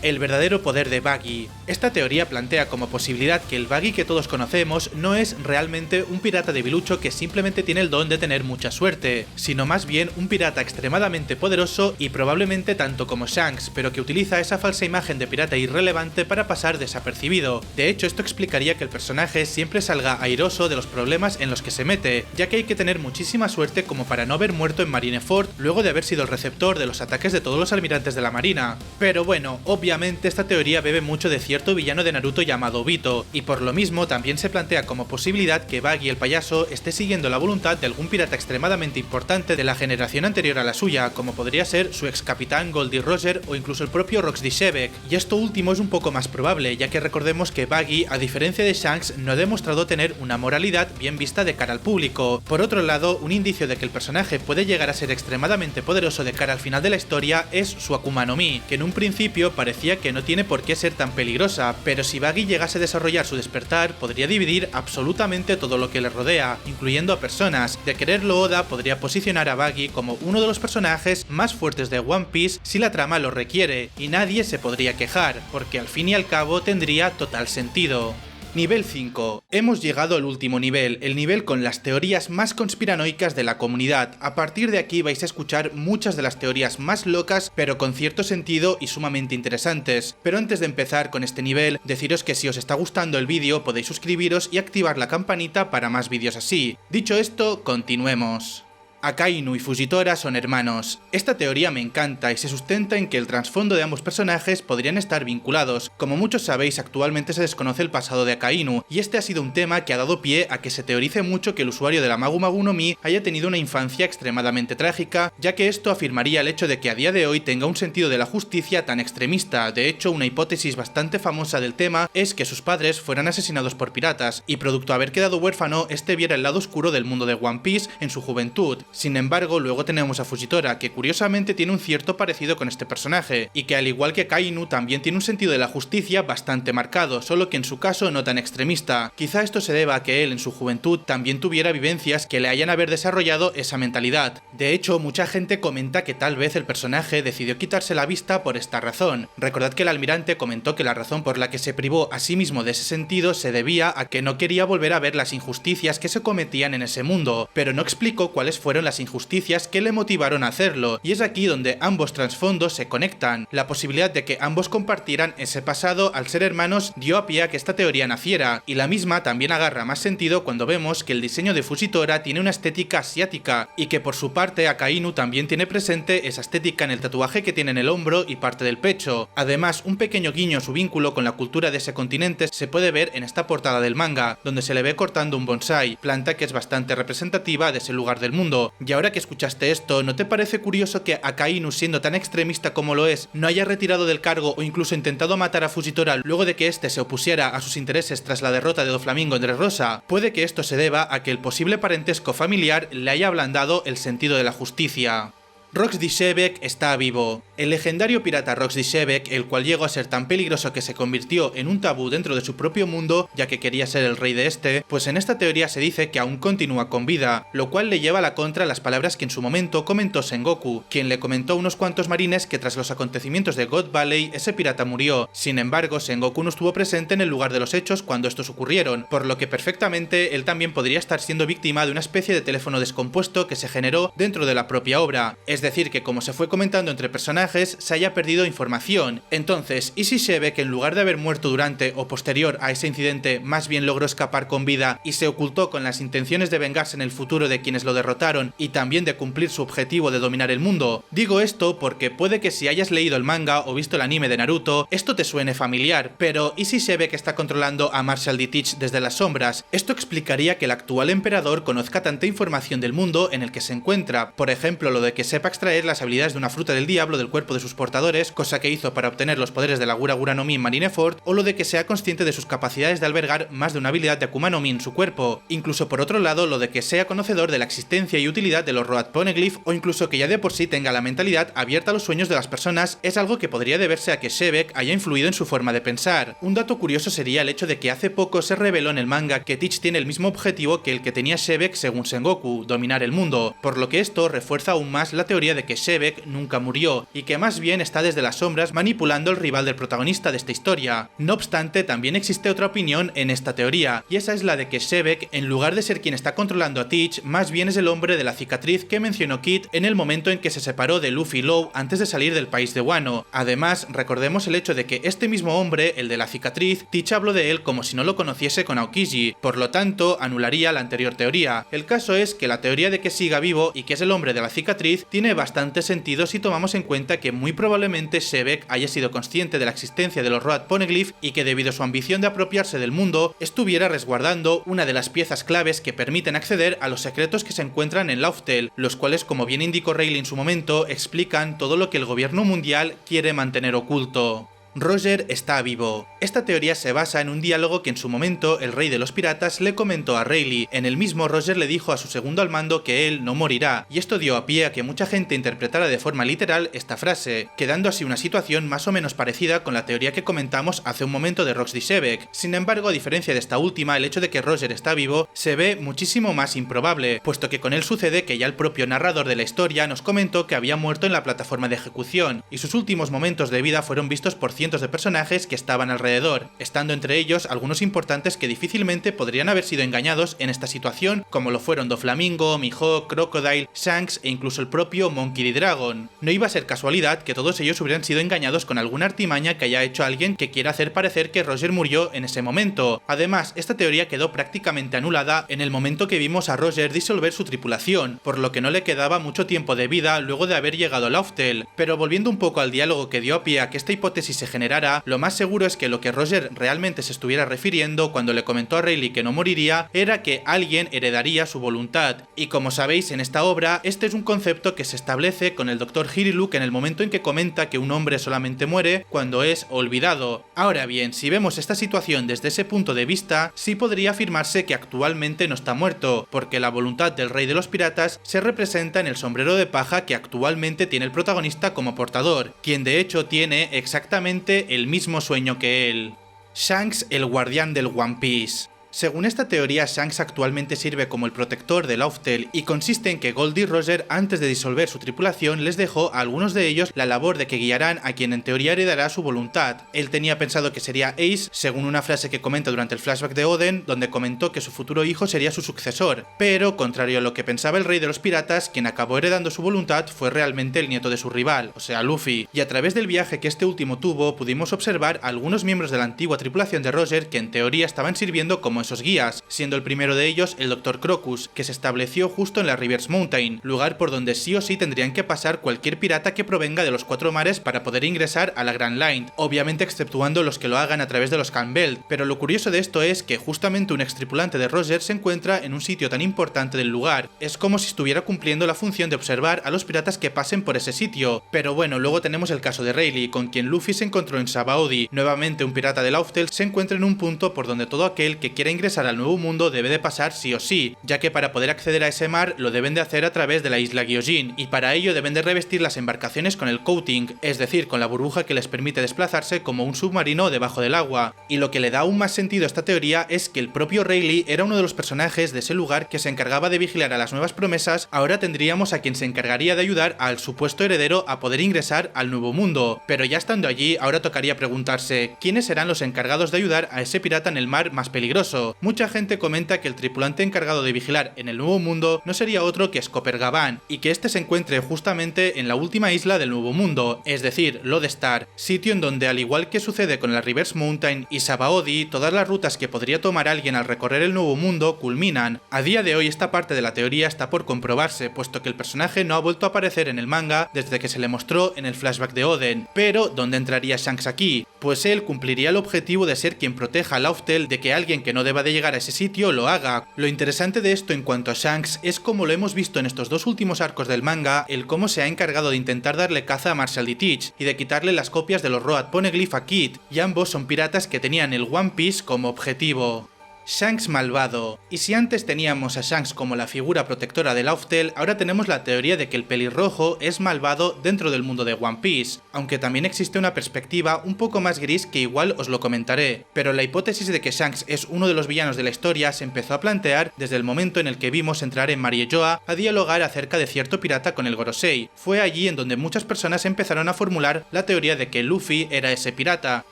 El verdadero poder de Buggy. Esta teoría plantea como posibilidad que el Buggy que todos conocemos no es realmente un pirata debilucho que simplemente tiene el don de tener mucha suerte, sino más bien un pirata extremadamente poderoso y probablemente tanto como Shanks, pero que utiliza esa falsa imagen de pirata irrelevante para pasar desapercibido. De hecho, esto explicaría que el personaje siempre salga airoso de los problemas en los que se mete, ya que hay que tener muchísima suerte como para no haber muerto en Marineford luego de haber sido el receptor de los ataques de todos los almirantes de la marina. Pero bueno, obviamente esta teoría bebe mucho de cierto cierto villano de Naruto llamado Obito, y por lo mismo también se plantea como posibilidad que Buggy el payaso esté siguiendo la voluntad de algún pirata extremadamente importante de la generación anterior a la suya, como podría ser su ex capitán Goldie Roger o incluso el propio Roxy Shebeck, y esto último es un poco más probable, ya que recordemos que Buggy, a diferencia de Shanks, no ha demostrado tener una moralidad bien vista de cara al público. Por otro lado, un indicio de que el personaje puede llegar a ser extremadamente poderoso de cara al final de la historia es su Akuma no Mi, que en un principio parecía que no tiene por qué ser tan peligrosa, pero si Buggy llegase a desarrollar su despertar, podría dividir absolutamente todo lo que le rodea, incluyendo a personas. De quererlo, Oda podría posicionar a Buggy como uno de los personajes más fuertes de One Piece si la trama lo requiere, y nadie se podría quejar, porque al fin y al cabo tendría total sentido. Nivel 5. Hemos llegado al último nivel, el nivel con las teorías más conspiranoicas de la comunidad. A partir de aquí vais a escuchar muchas de las teorías más locas, pero con cierto sentido y sumamente interesantes. Pero antes de empezar con este nivel, deciros que si os está gustando el vídeo podéis suscribiros y activar la campanita para más vídeos así. Dicho esto, continuemos. Akainu y Fujitora son hermanos. Esta teoría me encanta y se sustenta en que el trasfondo de ambos personajes podrían estar vinculados. Como muchos sabéis, actualmente se desconoce el pasado de Akainu, y este ha sido un tema que ha dado pie a que se teorice mucho que el usuario de la Magu Magu no Mi haya tenido una infancia extremadamente trágica, ya que esto afirmaría el hecho de que a día de hoy tenga un sentido de la justicia tan extremista. De hecho, una hipótesis bastante famosa del tema es que sus padres fueran asesinados por piratas, y producto de haber quedado huérfano, este viera el lado oscuro del mundo de One Piece en su juventud. Sin embargo, luego tenemos a Fujitora, que curiosamente tiene un cierto parecido con este personaje, y que al igual que Kainu también tiene un sentido de la justicia bastante marcado, solo que en su caso no tan extremista. Quizá esto se deba a que él en su juventud también tuviera vivencias que le hayan haber desarrollado esa mentalidad. De hecho, mucha gente comenta que tal vez el personaje decidió quitarse la vista por esta razón. Recordad que el almirante comentó que la razón por la que se privó a sí mismo de ese sentido se debía a que no quería volver a ver las injusticias que se cometían en ese mundo, pero no explicó cuáles fueron las injusticias que le motivaron a hacerlo, y es aquí donde ambos trasfondos se conectan. La posibilidad de que ambos compartieran ese pasado al ser hermanos dio a pie a que esta teoría naciera, y la misma también agarra más sentido cuando vemos que el diseño de Fujitora tiene una estética asiática, y que por su parte Akainu también tiene presente esa estética en el tatuaje que tiene en el hombro y parte del pecho. Además, un pequeño guiño a su vínculo con la cultura de ese continente se puede ver en esta portada del manga, donde se le ve cortando un bonsai, planta que es bastante representativa de ese lugar del mundo. Y ahora que escuchaste esto, ¿no te parece curioso que Akainu, siendo tan extremista como lo es, no haya retirado del cargo o incluso intentado matar a Fujitora luego de que éste se opusiera a sus intereses tras la derrota de Doflamingo en Dressrosa? Puede que esto se deba a que el posible parentesco familiar le haya ablandado el sentido de la justicia. Roxy Shebeck está vivo. El legendario pirata Roxy Shebeck, el cual llegó a ser tan peligroso que se convirtió en un tabú dentro de su propio mundo, ya que quería ser el rey de este, pues en esta teoría se dice que aún continúa con vida, lo cual le lleva a la contra las palabras que en su momento comentó Sengoku, quien le comentó a unos cuantos marines que tras los acontecimientos de God Valley ese pirata murió. Sin embargo, Sengoku no estuvo presente en el lugar de los hechos cuando estos ocurrieron, por lo que perfectamente él también podría estar siendo víctima de una especie de teléfono descompuesto que se generó dentro de la propia obra. Es decir, que como se fue comentando entre personajes, se haya perdido información. Entonces, ¿y si Shebeck, en lugar de haber muerto durante o posterior a ese incidente, más bien logró escapar con vida y se ocultó con las intenciones de vengarse en el futuro de quienes lo derrotaron y también de cumplir su objetivo de dominar el mundo? Digo esto porque puede que si hayas leído el manga o visto el anime de Naruto, esto te suene familiar, pero ¿y si Shebeck está controlando a Marshall D. Teach desde las sombras? Esto explicaría que el actual emperador conozca tanta información del mundo en el que se encuentra, por ejemplo lo de que sepa extraer las habilidades de una fruta del diablo del cuerpo de sus portadores, cosa que hizo para obtener los poderes de la Gura Gura no Mi en Marineford, o lo de que sea consciente de sus capacidades de albergar más de una habilidad de Akuma no Mi en su cuerpo. Incluso por otro lado, lo de que sea conocedor de la existencia y utilidad de los Road Poneglyph, o incluso que ya de por sí tenga la mentalidad abierta a los sueños de las personas, es algo que podría deberse a que Shebeck haya influido en su forma de pensar. Un dato curioso sería el hecho de que hace poco se reveló en el manga que Teach tiene el mismo objetivo que el que tenía Shebeck según Sengoku, dominar el mundo, por lo que esto refuerza aún más la teoría de que Shebeck nunca murió, y que más bien está desde las sombras manipulando al rival del protagonista de esta historia. No obstante, también existe otra opinión en esta teoría, y esa es la de que Shebeck, en lugar de ser quien está controlando a Teach, más bien es el hombre de la cicatriz que mencionó Kid en el momento en que se separó de Luffy Law antes de salir del país de Wano. Además, recordemos el hecho de que este mismo hombre, el de la cicatriz, Teach habló de él como si no lo conociese con Aokiji, por lo tanto, anularía la anterior teoría. El caso es que la teoría de que siga vivo y que es el hombre de la cicatriz tiene tiene bastante sentido si tomamos en cuenta que muy probablemente Xebec haya sido consciente de la existencia de los Road Poneglyph y que debido a su ambición de apropiarse del mundo, estuviera resguardando una de las piezas claves que permiten acceder a los secretos que se encuentran en Lauftel, los cuales, como bien indicó Rayleigh en su momento, explican todo lo que el gobierno mundial quiere mantener oculto. Roger está vivo. Esta teoría se basa en un diálogo que en su momento el rey de los piratas le comentó a Rayleigh. En el mismo, Roger le dijo a su segundo al mando que él no morirá, y esto dio a pie a que mucha gente interpretara de forma literal esta frase, quedando así una situación más o menos parecida con la teoría que comentamos hace un momento de Roxy Xebec. Sin embargo, a diferencia de esta última, el hecho de que Roger está vivo se ve muchísimo más improbable, puesto que con él sucede que ya el propio narrador de la historia nos comentó que había muerto en la plataforma de ejecución, y sus últimos momentos de vida fueron vistos por cientos de personajes que estaban alrededor, estando entre ellos algunos importantes que difícilmente podrían haber sido engañados en esta situación, como lo fueron Doflamingo, Mihawk, Crocodile, Shanks e incluso el propio Monkey D. Dragon. No iba a ser casualidad que todos ellos hubieran sido engañados con alguna artimaña que haya hecho alguien que quiera hacer parecer que Roger murió en ese momento. Además, esta teoría quedó prácticamente anulada en el momento que vimos a Roger disolver su tripulación, por lo que no le quedaba mucho tiempo de vida luego de haber llegado a Lauftel. Pero volviendo un poco al diálogo que dio a pie a que esta hipótesis se generara, lo más seguro es que lo que Roger realmente se estuviera refiriendo cuando le comentó a Rayleigh que no moriría era que alguien heredaría su voluntad. Y como sabéis, en esta obra, este es un concepto que se establece con el Dr. Hiriluk en el momento en que comenta que un hombre solamente muere cuando es olvidado. Ahora bien, si vemos esta situación desde ese punto de vista, sí podría afirmarse que actualmente no está muerto, porque la voluntad del rey de los piratas se representa en el sombrero de paja que actualmente tiene el protagonista como portador, quien de hecho tiene exactamente el mismo sueño que él. Shanks, el guardián del One Piece. Según esta teoría, Shanks actualmente sirve como el protector de Lauftel y consiste en que Goldie Roger, antes de disolver su tripulación, les dejó a algunos de ellos la labor de que guiarán a quien en teoría heredará su voluntad. Él tenía pensado que sería Ace, según una frase que comenta durante el flashback de Oden, donde comentó que su futuro hijo sería su sucesor, pero, contrario a lo que pensaba el rey de los piratas, quien acabó heredando su voluntad fue realmente el nieto de su rival, o sea, Luffy, y a través del viaje que este último tuvo, pudimos observar a algunos miembros de la antigua tripulación de Roger que en teoría estaban sirviendo como esos guías, siendo el primero de ellos el Dr. Crocus, que se estableció justo en la Reverse Mountain, lugar por donde sí o sí tendrían que pasar cualquier pirata que provenga de los Cuatro Mares para poder ingresar a la Grand Line, obviamente exceptuando los que lo hagan a través de los Campbell. Pero lo curioso de esto es que justamente un ex tripulante de Roger se encuentra en un sitio tan importante del lugar, es como si estuviera cumpliendo la función de observar a los piratas que pasen por ese sitio. Pero bueno, luego tenemos el caso de Rayleigh, con quien Luffy se encontró en Sabaody. Nuevamente un pirata de Lauftel se encuentra en un punto por donde todo aquel que quiera ingresar al nuevo mundo debe de pasar sí o sí, ya que para poder acceder a ese mar lo deben de hacer a través de la isla Gyojin, y para ello deben de revestir las embarcaciones con el coating, es decir, con la burbuja que les permite desplazarse como un submarino debajo del agua. Y lo que le da aún más sentido a esta teoría es que el propio Rayleigh era uno de los personajes de ese lugar que se encargaba de vigilar a las nuevas promesas. Ahora tendríamos a quien se encargaría de ayudar al supuesto heredero a poder ingresar al nuevo mundo, pero ya estando allí, ahora tocaría preguntarse ¿quiénes serán los encargados de ayudar a ese pirata en el mar más peligroso? Mucha gente comenta que el tripulante encargado de vigilar en el nuevo mundo no sería otro que Scopper Gavan, y que este se encuentre justamente en la última isla del nuevo mundo, es decir, Lodestar, sitio en donde, al igual que sucede con la Reverse Mountain y Sabaody, todas las rutas que podría tomar alguien al recorrer el nuevo mundo culminan. A día de hoy esta parte de la teoría está por comprobarse, puesto que el personaje no ha vuelto a aparecer en el manga desde que se le mostró en el flashback de Oden. Pero, ¿dónde entraría Shanks aquí? Pues él cumpliría el objetivo de ser quien proteja a Lauftel de que alguien que no deba de llegar a ese sitio lo haga. Lo interesante de esto en cuanto a Shanks es como lo hemos visto en estos dos últimos arcos del manga, el cómo se ha encargado de intentar darle caza a Marshall D. Teach y de quitarle las copias de los Road Poneglyph a Kid, y ambos son piratas que tenían el One Piece como objetivo. Shanks malvado. Y si antes teníamos a Shanks como la figura protectora de Lauftel, ahora tenemos la teoría de que el pelirrojo es malvado dentro del mundo de One Piece, aunque también existe una perspectiva un poco más gris que igual os lo comentaré, pero la hipótesis de que Shanks es uno de los villanos de la historia se empezó a plantear desde el momento en el que vimos entrar en Mariejoa a dialogar acerca de cierto pirata con el Gorosei. Fue allí en donde muchas personas empezaron a formular la teoría de que Luffy era ese pirata,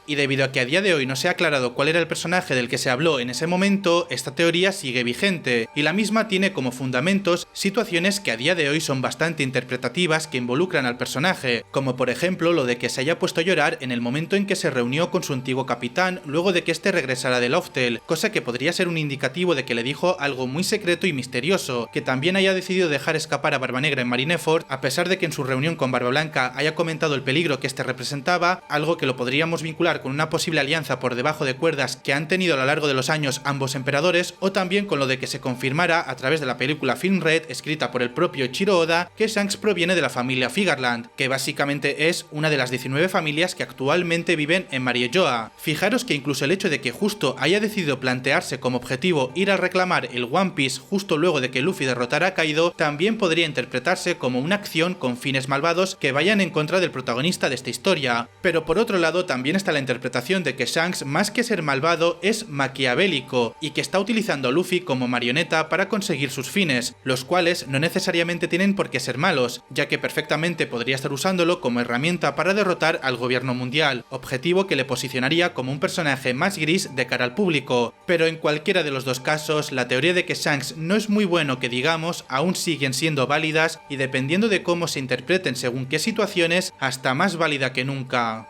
y debido a que a día de hoy no se ha aclarado cuál era el personaje del que se habló en ese momento, momento esta teoría sigue vigente, y la misma tiene como fundamentos situaciones que a día de hoy son bastante interpretativas que involucran al personaje, como por ejemplo lo de que se haya puesto a llorar en el momento en que se reunió con su antiguo capitán luego de que este regresara del Loftel, cosa que podría ser un indicativo de que le dijo algo muy secreto y misterioso, que también haya decidido dejar escapar a Barba Negra en Marineford, a pesar de que en su reunión con Barba Blanca haya comentado el peligro que este representaba, algo que lo podríamos vincular con una posible alianza por debajo de cuerdas que han tenido a lo largo de los años ambos emperadores, o también con lo de que se confirmara a través de la película Film Red escrita por el propio Eiichiro Oda que Shanks proviene de la familia Figarland, que básicamente es una de las 19 familias que actualmente viven en Mariejoa. Fijaros que incluso el hecho de que justo haya decidido plantearse como objetivo ir a reclamar el One Piece justo luego de que Luffy derrotara a Kaido también podría interpretarse como una acción con fines malvados que vayan en contra del protagonista de esta historia. Pero por otro lado también está la interpretación de que Shanks, más que ser malvado, es maquiavélico y que está utilizando a Luffy como marioneta para conseguir sus fines, los cuales no necesariamente tienen por qué ser malos, ya que perfectamente podría estar usándolo como herramienta para derrotar al gobierno mundial, objetivo que le posicionaría como un personaje más gris de cara al público. Pero en cualquiera de los dos casos, la teoría de que Shanks no es muy bueno que digamos aún siguen siendo válidas y dependiendo de cómo se interpreten según qué situaciones, hasta más válida que nunca.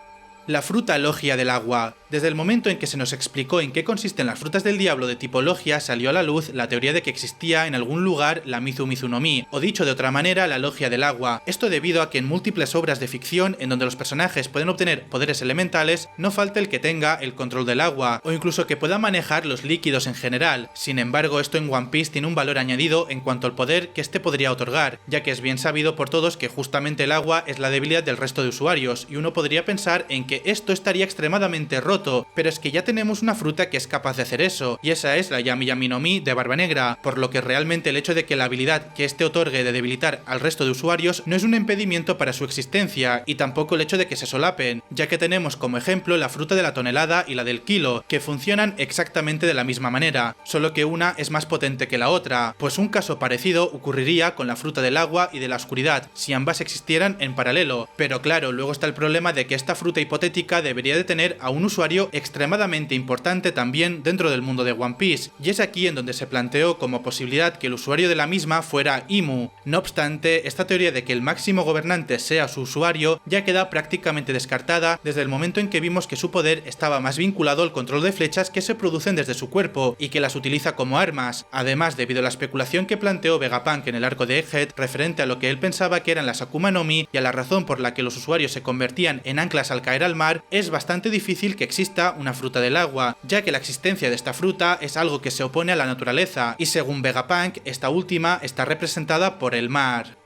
La fruta Logia del agua. Desde el momento en que se nos explicó en qué consisten las frutas del diablo de tipo Logia, salió a la luz la teoría de que existía en algún lugar la Mizu Mizu no Mi, o dicho de otra manera, la Logia del agua. Esto debido a que en múltiples obras de ficción en donde los personajes pueden obtener poderes elementales, no falta el que tenga el control del agua, o incluso que pueda manejar los líquidos en general. Sin embargo, esto en One Piece tiene un valor añadido en cuanto al poder que este podría otorgar, ya que es bien sabido por todos que justamente el agua es la debilidad del resto de usuarios, y uno podría pensar en que esto estaría extremadamente roto, pero es que ya tenemos una fruta que es capaz de hacer eso, y esa es la Yami Yami no Mi de Barba Negra, por lo que realmente el hecho de que la habilidad que este otorgue de debilitar al resto de usuarios no es un impedimento para su existencia, y tampoco el hecho de que se solapen, ya que tenemos como ejemplo la fruta de la tonelada y la del kilo, que funcionan exactamente de la misma manera, solo que una es más potente que la otra, pues un caso parecido ocurriría con la fruta del agua y de la oscuridad, si ambas existieran en paralelo, pero claro, luego está el problema de que esta fruta hipotética debería de tener a un usuario extremadamente importante también dentro del mundo de One Piece, y es aquí en donde se planteó como posibilidad que el usuario de la misma fuera Imu. No obstante, esta teoría de que el máximo gobernante sea su usuario ya queda prácticamente descartada desde el momento en que vimos que su poder estaba más vinculado al control de flechas que se producen desde su cuerpo y que las utiliza como armas, además debido a la especulación que planteó Vegapunk en el arco de Egghead referente a lo que él pensaba que eran las Akuma no Mi y a la razón por la que los usuarios se convertían en anclas al caer al mar. Es bastante difícil que exista una fruta del agua, ya que la existencia de esta fruta es algo que se opone a la naturaleza, y según Vegapunk, esta última está representada por el mar.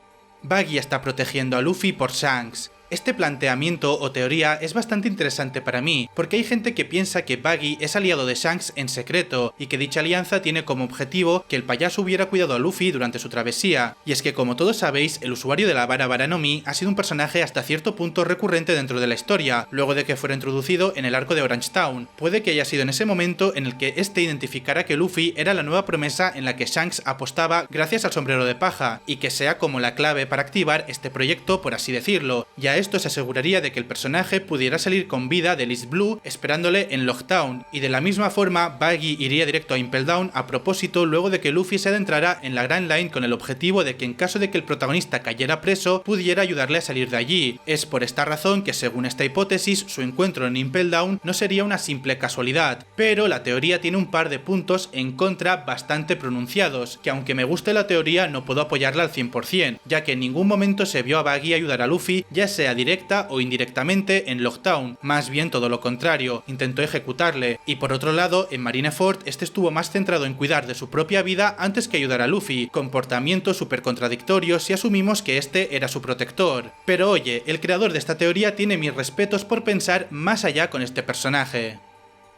Buggy está protegiendo a Luffy por Shanks. Este planteamiento o teoría es bastante interesante para mí, porque hay gente que piensa que Buggy es aliado de Shanks en secreto, y que dicha alianza tiene como objetivo que el payaso hubiera cuidado a Luffy durante su travesía, y es que como todos sabéis, el usuario de la Vara Vara no Mi ha sido un personaje hasta cierto punto recurrente dentro de la historia, luego de que fuera introducido en el arco de Orange Town. Puede que haya sido en ese momento en el que este identificara que Luffy era la nueva promesa en la que Shanks apostaba gracias al sombrero de paja, y que sea como la clave para activar este proyecto, por así decirlo, y a esto se aseguraría de que el personaje pudiera salir con vida de East Blue esperándole en Lockdown, y de la misma forma Buggy iría directo a Impel Down a propósito luego de que Luffy se adentrara en la Grand Line con el objetivo de que en caso de que el protagonista cayera preso pudiera ayudarle a salir de allí. Es por esta razón que según esta hipótesis su encuentro en Impel Down no sería una simple casualidad, pero la teoría tiene un par de puntos en contra bastante pronunciados, que aunque me guste la teoría no puedo apoyarla al 100%, ya que en ningún momento se vio a Buggy ayudar a Luffy, ya sea directa o indirectamente en Lockdown, más bien todo lo contrario, intentó ejecutarle, y por otro lado en Marineford este estuvo más centrado en cuidar de su propia vida antes que ayudar a Luffy, comportamiento súper contradictorio si asumimos que este era su protector. Pero oye, el creador de esta teoría tiene mis respetos por pensar más allá con este personaje.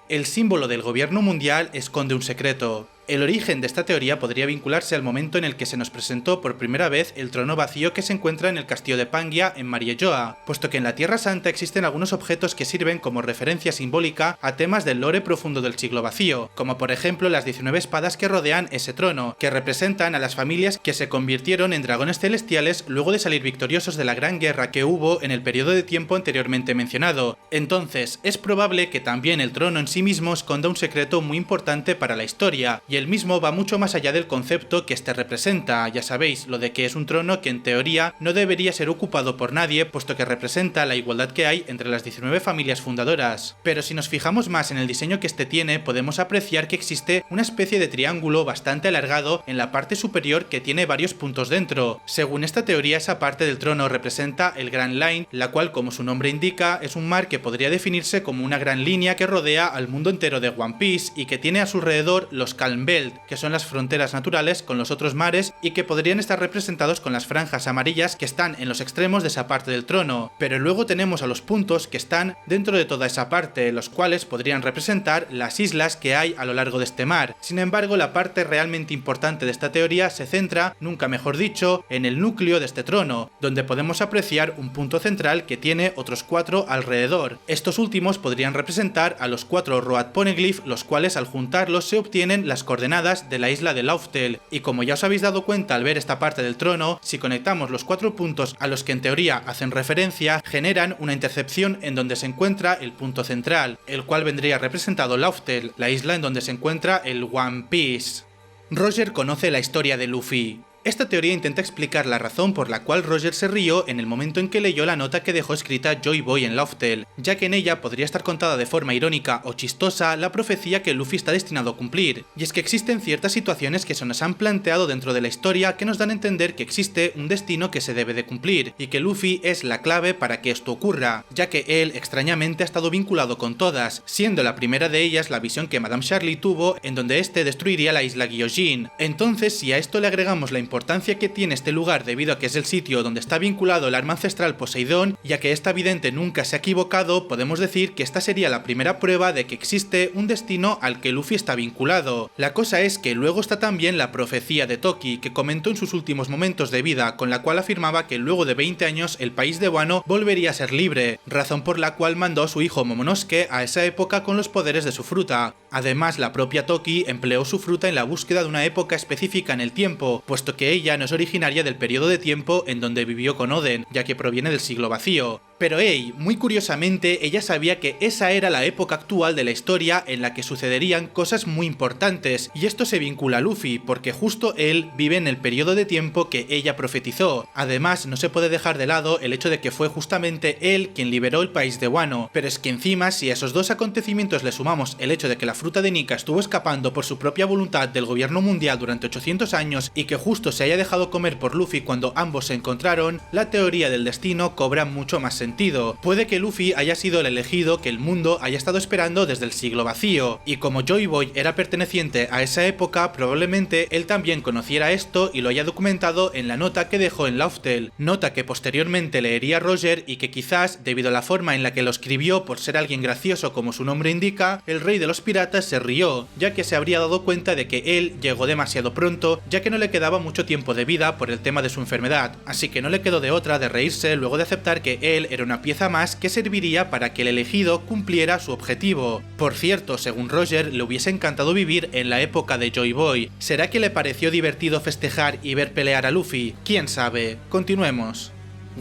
El símbolo del gobierno mundial esconde un secreto. El origen de esta teoría podría vincularse al momento en el que se nos presentó por primera vez el trono vacío que se encuentra en el castillo de Pangia en Mariejoa, puesto que en la Tierra Santa existen algunos objetos que sirven como referencia simbólica a temas del lore profundo del siglo vacío, como por ejemplo las 19 espadas que rodean ese trono, que representan a las familias que se convirtieron en dragones celestiales luego de salir victoriosos de la gran guerra que hubo en el periodo de tiempo anteriormente mencionado. Entonces, es probable que también el trono en sí mismo esconda un secreto muy importante para la historia, y el mismo va mucho más allá del concepto que este representa, ya sabéis, lo de que es un trono que en teoría no debería ser ocupado por nadie, puesto que representa la igualdad que hay entre las 19 familias fundadoras. Pero si nos fijamos más en el diseño que este tiene, podemos apreciar que existe una especie de triángulo bastante alargado en la parte superior que tiene varios puntos dentro. Según esta teoría, esa parte del trono representa el Grand Line, la cual, como su nombre indica, es un mar que podría definirse como una gran línea que rodea al mundo entero de One Piece y que tiene a su alrededor los Calm Belt, que son las fronteras naturales con los otros mares y que podrían estar representados con las franjas amarillas que están en los extremos de esa parte del trono. Pero luego tenemos a los puntos que están dentro de toda esa parte, los cuales podrían representar las islas que hay a lo largo de este mar. Sin embargo, la parte realmente importante de esta teoría se centra, nunca mejor dicho, en el núcleo de este trono, donde podemos apreciar un punto central que tiene otros 4 alrededor. Estos últimos podrían representar a los 4 Road Poneglyph, los cuales al juntarlos se obtienen las coordenadas de la isla de Lauftel, y como ya os habéis dado cuenta al ver esta parte del trono, si conectamos los 4 puntos a los que en teoría hacen referencia, generan una intercepción en donde se encuentra el punto central, el cual vendría representado Lauftel, la isla en donde se encuentra el One Piece. Roger conoce la historia de Luffy. Esta teoría intenta explicar la razón por la cual Roger se rió en el momento en que leyó la nota que dejó escrita Joy Boy en Lauftel, ya que en ella podría estar contada de forma irónica o chistosa la profecía que Luffy está destinado a cumplir. Y es que existen ciertas situaciones que se nos han planteado dentro de la historia que nos dan a entender que existe un destino que se debe de cumplir, y que Luffy es la clave para que esto ocurra, ya que él extrañamente ha estado vinculado con todas, siendo la primera de ellas la visión que Madame Charlie tuvo en donde este destruiría la isla Gyojin. Entonces, si a esto le agregamos la importancia que tiene este lugar debido a que es el sitio donde está vinculado el arma ancestral Poseidón, ya que esta vidente nunca se ha equivocado, podemos decir que esta sería la primera prueba de que existe un destino al que Luffy está vinculado. La cosa es que luego está también la profecía de Toki, que comentó en sus últimos momentos de vida, con la cual afirmaba que luego de 20 años el país de Wano volvería a ser libre, razón por la cual mandó a su hijo Momonosuke a esa época con los poderes de su fruta. Además, la propia Toki empleó su fruta en la búsqueda de una época específica en el tiempo, puesto que ella no es originaria del periodo de tiempo en donde vivió con Oden, ya que proviene del siglo vacío. Pero muy curiosamente, ella sabía que esa era la época actual de la historia en la que sucederían cosas muy importantes, y esto se vincula a Luffy, porque justo él vive en el periodo de tiempo que ella profetizó. Además, no se puede dejar de lado el hecho de que fue justamente él quien liberó el país de Wano, pero es que encima, si a esos dos acontecimientos le sumamos el hecho de que la fruta de Nika estuvo escapando por su propia voluntad del gobierno mundial durante 800 años y que justo se haya dejado comer por Luffy cuando ambos se encontraron, la teoría del destino cobra mucho más sentido. Puede que Luffy haya sido el elegido que el mundo haya estado esperando desde el siglo vacío, y como Joy Boy era perteneciente a esa época, probablemente él también conociera esto y lo haya documentado en la nota que dejó en Lauftel, nota que posteriormente leería Roger y que quizás, debido a la forma en la que lo escribió por ser alguien gracioso como su nombre indica, el rey de los piratas se rió, ya que se habría dado cuenta de que él llegó demasiado pronto, ya que no le quedaba mucho tiempo de vida por el tema de su enfermedad, así que no le quedó de otra de reírse luego de aceptar que él era una pieza más que serviría para que el elegido cumpliera su objetivo. Por cierto, según Roger, le hubiese encantado vivir en la época de Joy Boy. ¿Será que le pareció divertido festejar y ver pelear a Luffy? ¿Quién sabe? Continuemos.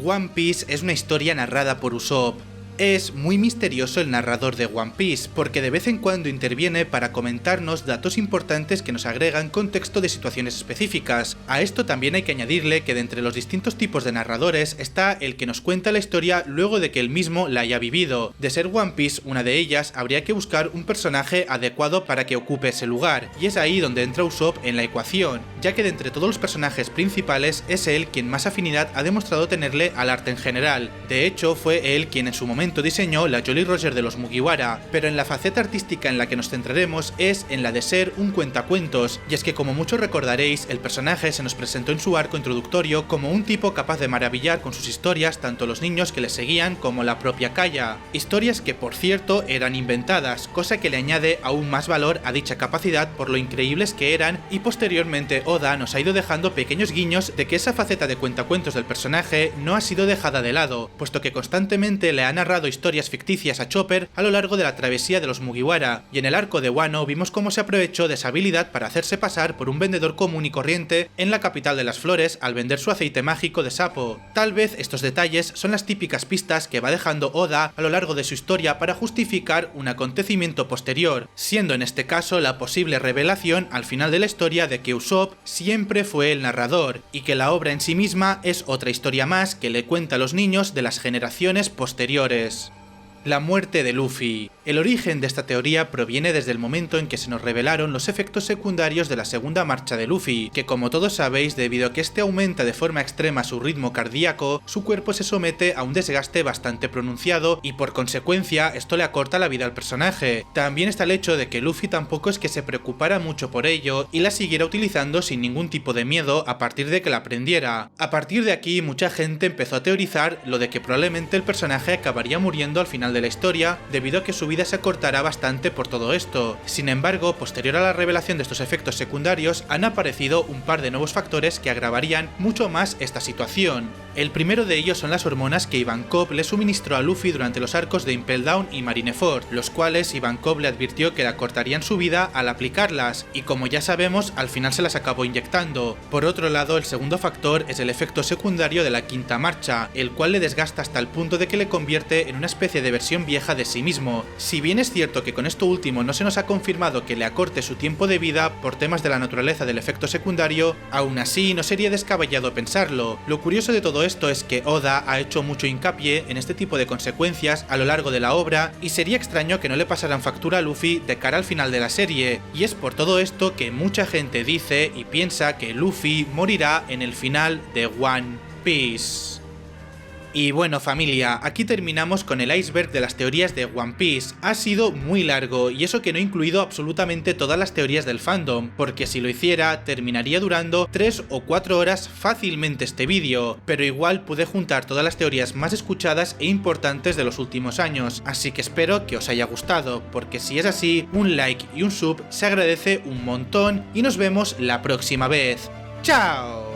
One Piece es una historia narrada por Usopp. Es muy misterioso el narrador de One Piece, porque de vez en cuando interviene para comentarnos datos importantes que nos agregan contexto de situaciones específicas. A esto también hay que añadirle que de entre los distintos tipos de narradores está el que nos cuenta la historia luego de que él mismo la haya vivido. De ser One Piece una de ellas, habría que buscar un personaje adecuado para que ocupe ese lugar, y es ahí donde entra Usopp en la ecuación, ya que de entre todos los personajes principales es él quien más afinidad ha demostrado tenerle al arte en general. De hecho, fue él quien en su momento momento diseñó la Jolly Roger de los Mugiwara, pero en la faceta artística en la que nos centraremos es en la de ser un cuentacuentos, y es que como muchos recordaréis, el personaje se nos presentó en su arco introductorio como un tipo capaz de maravillar con sus historias tanto los niños que le seguían como la propia Kaya, historias que por cierto eran inventadas, cosa que le añade aún más valor a dicha capacidad por lo increíbles que eran, y posteriormente Oda nos ha ido dejando pequeños guiños de que esa faceta de cuentacuentos del personaje no ha sido dejada de lado, puesto que constantemente le ha narrado historias ficticias a Chopper a lo largo de la travesía de los Mugiwara, y en el arco de Wano vimos cómo se aprovechó de esa habilidad para hacerse pasar por un vendedor común y corriente en la capital de las flores al vender su aceite mágico de sapo. Tal vez estos detalles son las típicas pistas que va dejando Oda a lo largo de su historia para justificar un acontecimiento posterior, siendo en este caso la posible revelación al final de la historia de que Usopp siempre fue el narrador, y que la obra en sí misma es otra historia más que le cuenta a los niños de las generaciones posteriores. La muerte de Luffy. El origen de esta teoría proviene desde el momento en que se nos revelaron los efectos secundarios de la segunda marcha de Luffy, que como todos sabéis, debido a que este aumenta de forma extrema su ritmo cardíaco, su cuerpo se somete a un desgaste bastante pronunciado y por consecuencia esto le acorta la vida al personaje. También está el hecho de que Luffy tampoco es que se preocupara mucho por ello y la siguiera utilizando sin ningún tipo de miedo a partir de que la aprendiera. A partir de aquí mucha gente empezó a teorizar lo de que probablemente el personaje acabaría muriendo al final de la historia debido a que su vida se acortará bastante por todo esto. Sin embargo, posterior a la revelación de estos efectos secundarios han aparecido un par de nuevos factores que agravarían mucho más esta situación. El primero de ellos son las hormonas que Ivankov le suministró a Luffy durante los arcos de Impel Down y Marineford, los cuales Ivankov le advirtió que le acortarían su vida al aplicarlas, y como ya sabemos, al final se las acabó inyectando. Por otro lado, el segundo factor es el efecto secundario de la quinta marcha, el cual le desgasta hasta el punto de que le convierte en una especie de versión vieja de sí mismo. Si bien es cierto que con esto último no se nos ha confirmado que le acorte su tiempo de vida por temas de la naturaleza del efecto secundario, aún así no sería descabellado pensarlo. Lo curioso de todo esto es que Oda ha hecho mucho hincapié en este tipo de consecuencias a lo largo de la obra, y sería extraño que no le pasaran factura a Luffy de cara al final de la serie, y es por todo esto que mucha gente dice y piensa que Luffy morirá en el final de One Piece. Y bueno familia, aquí terminamos con el iceberg de las teorías de One Piece. Ha sido muy largo, y eso que no he incluido absolutamente todas las teorías del fandom, porque si lo hiciera terminaría durando 3 o 4 horas fácilmente este vídeo, pero igual pude juntar todas las teorías más escuchadas e importantes de los últimos años, así que espero que os haya gustado, porque si es así, un like y un sub se agradece un montón, y nos vemos la próxima vez. ¡Chao!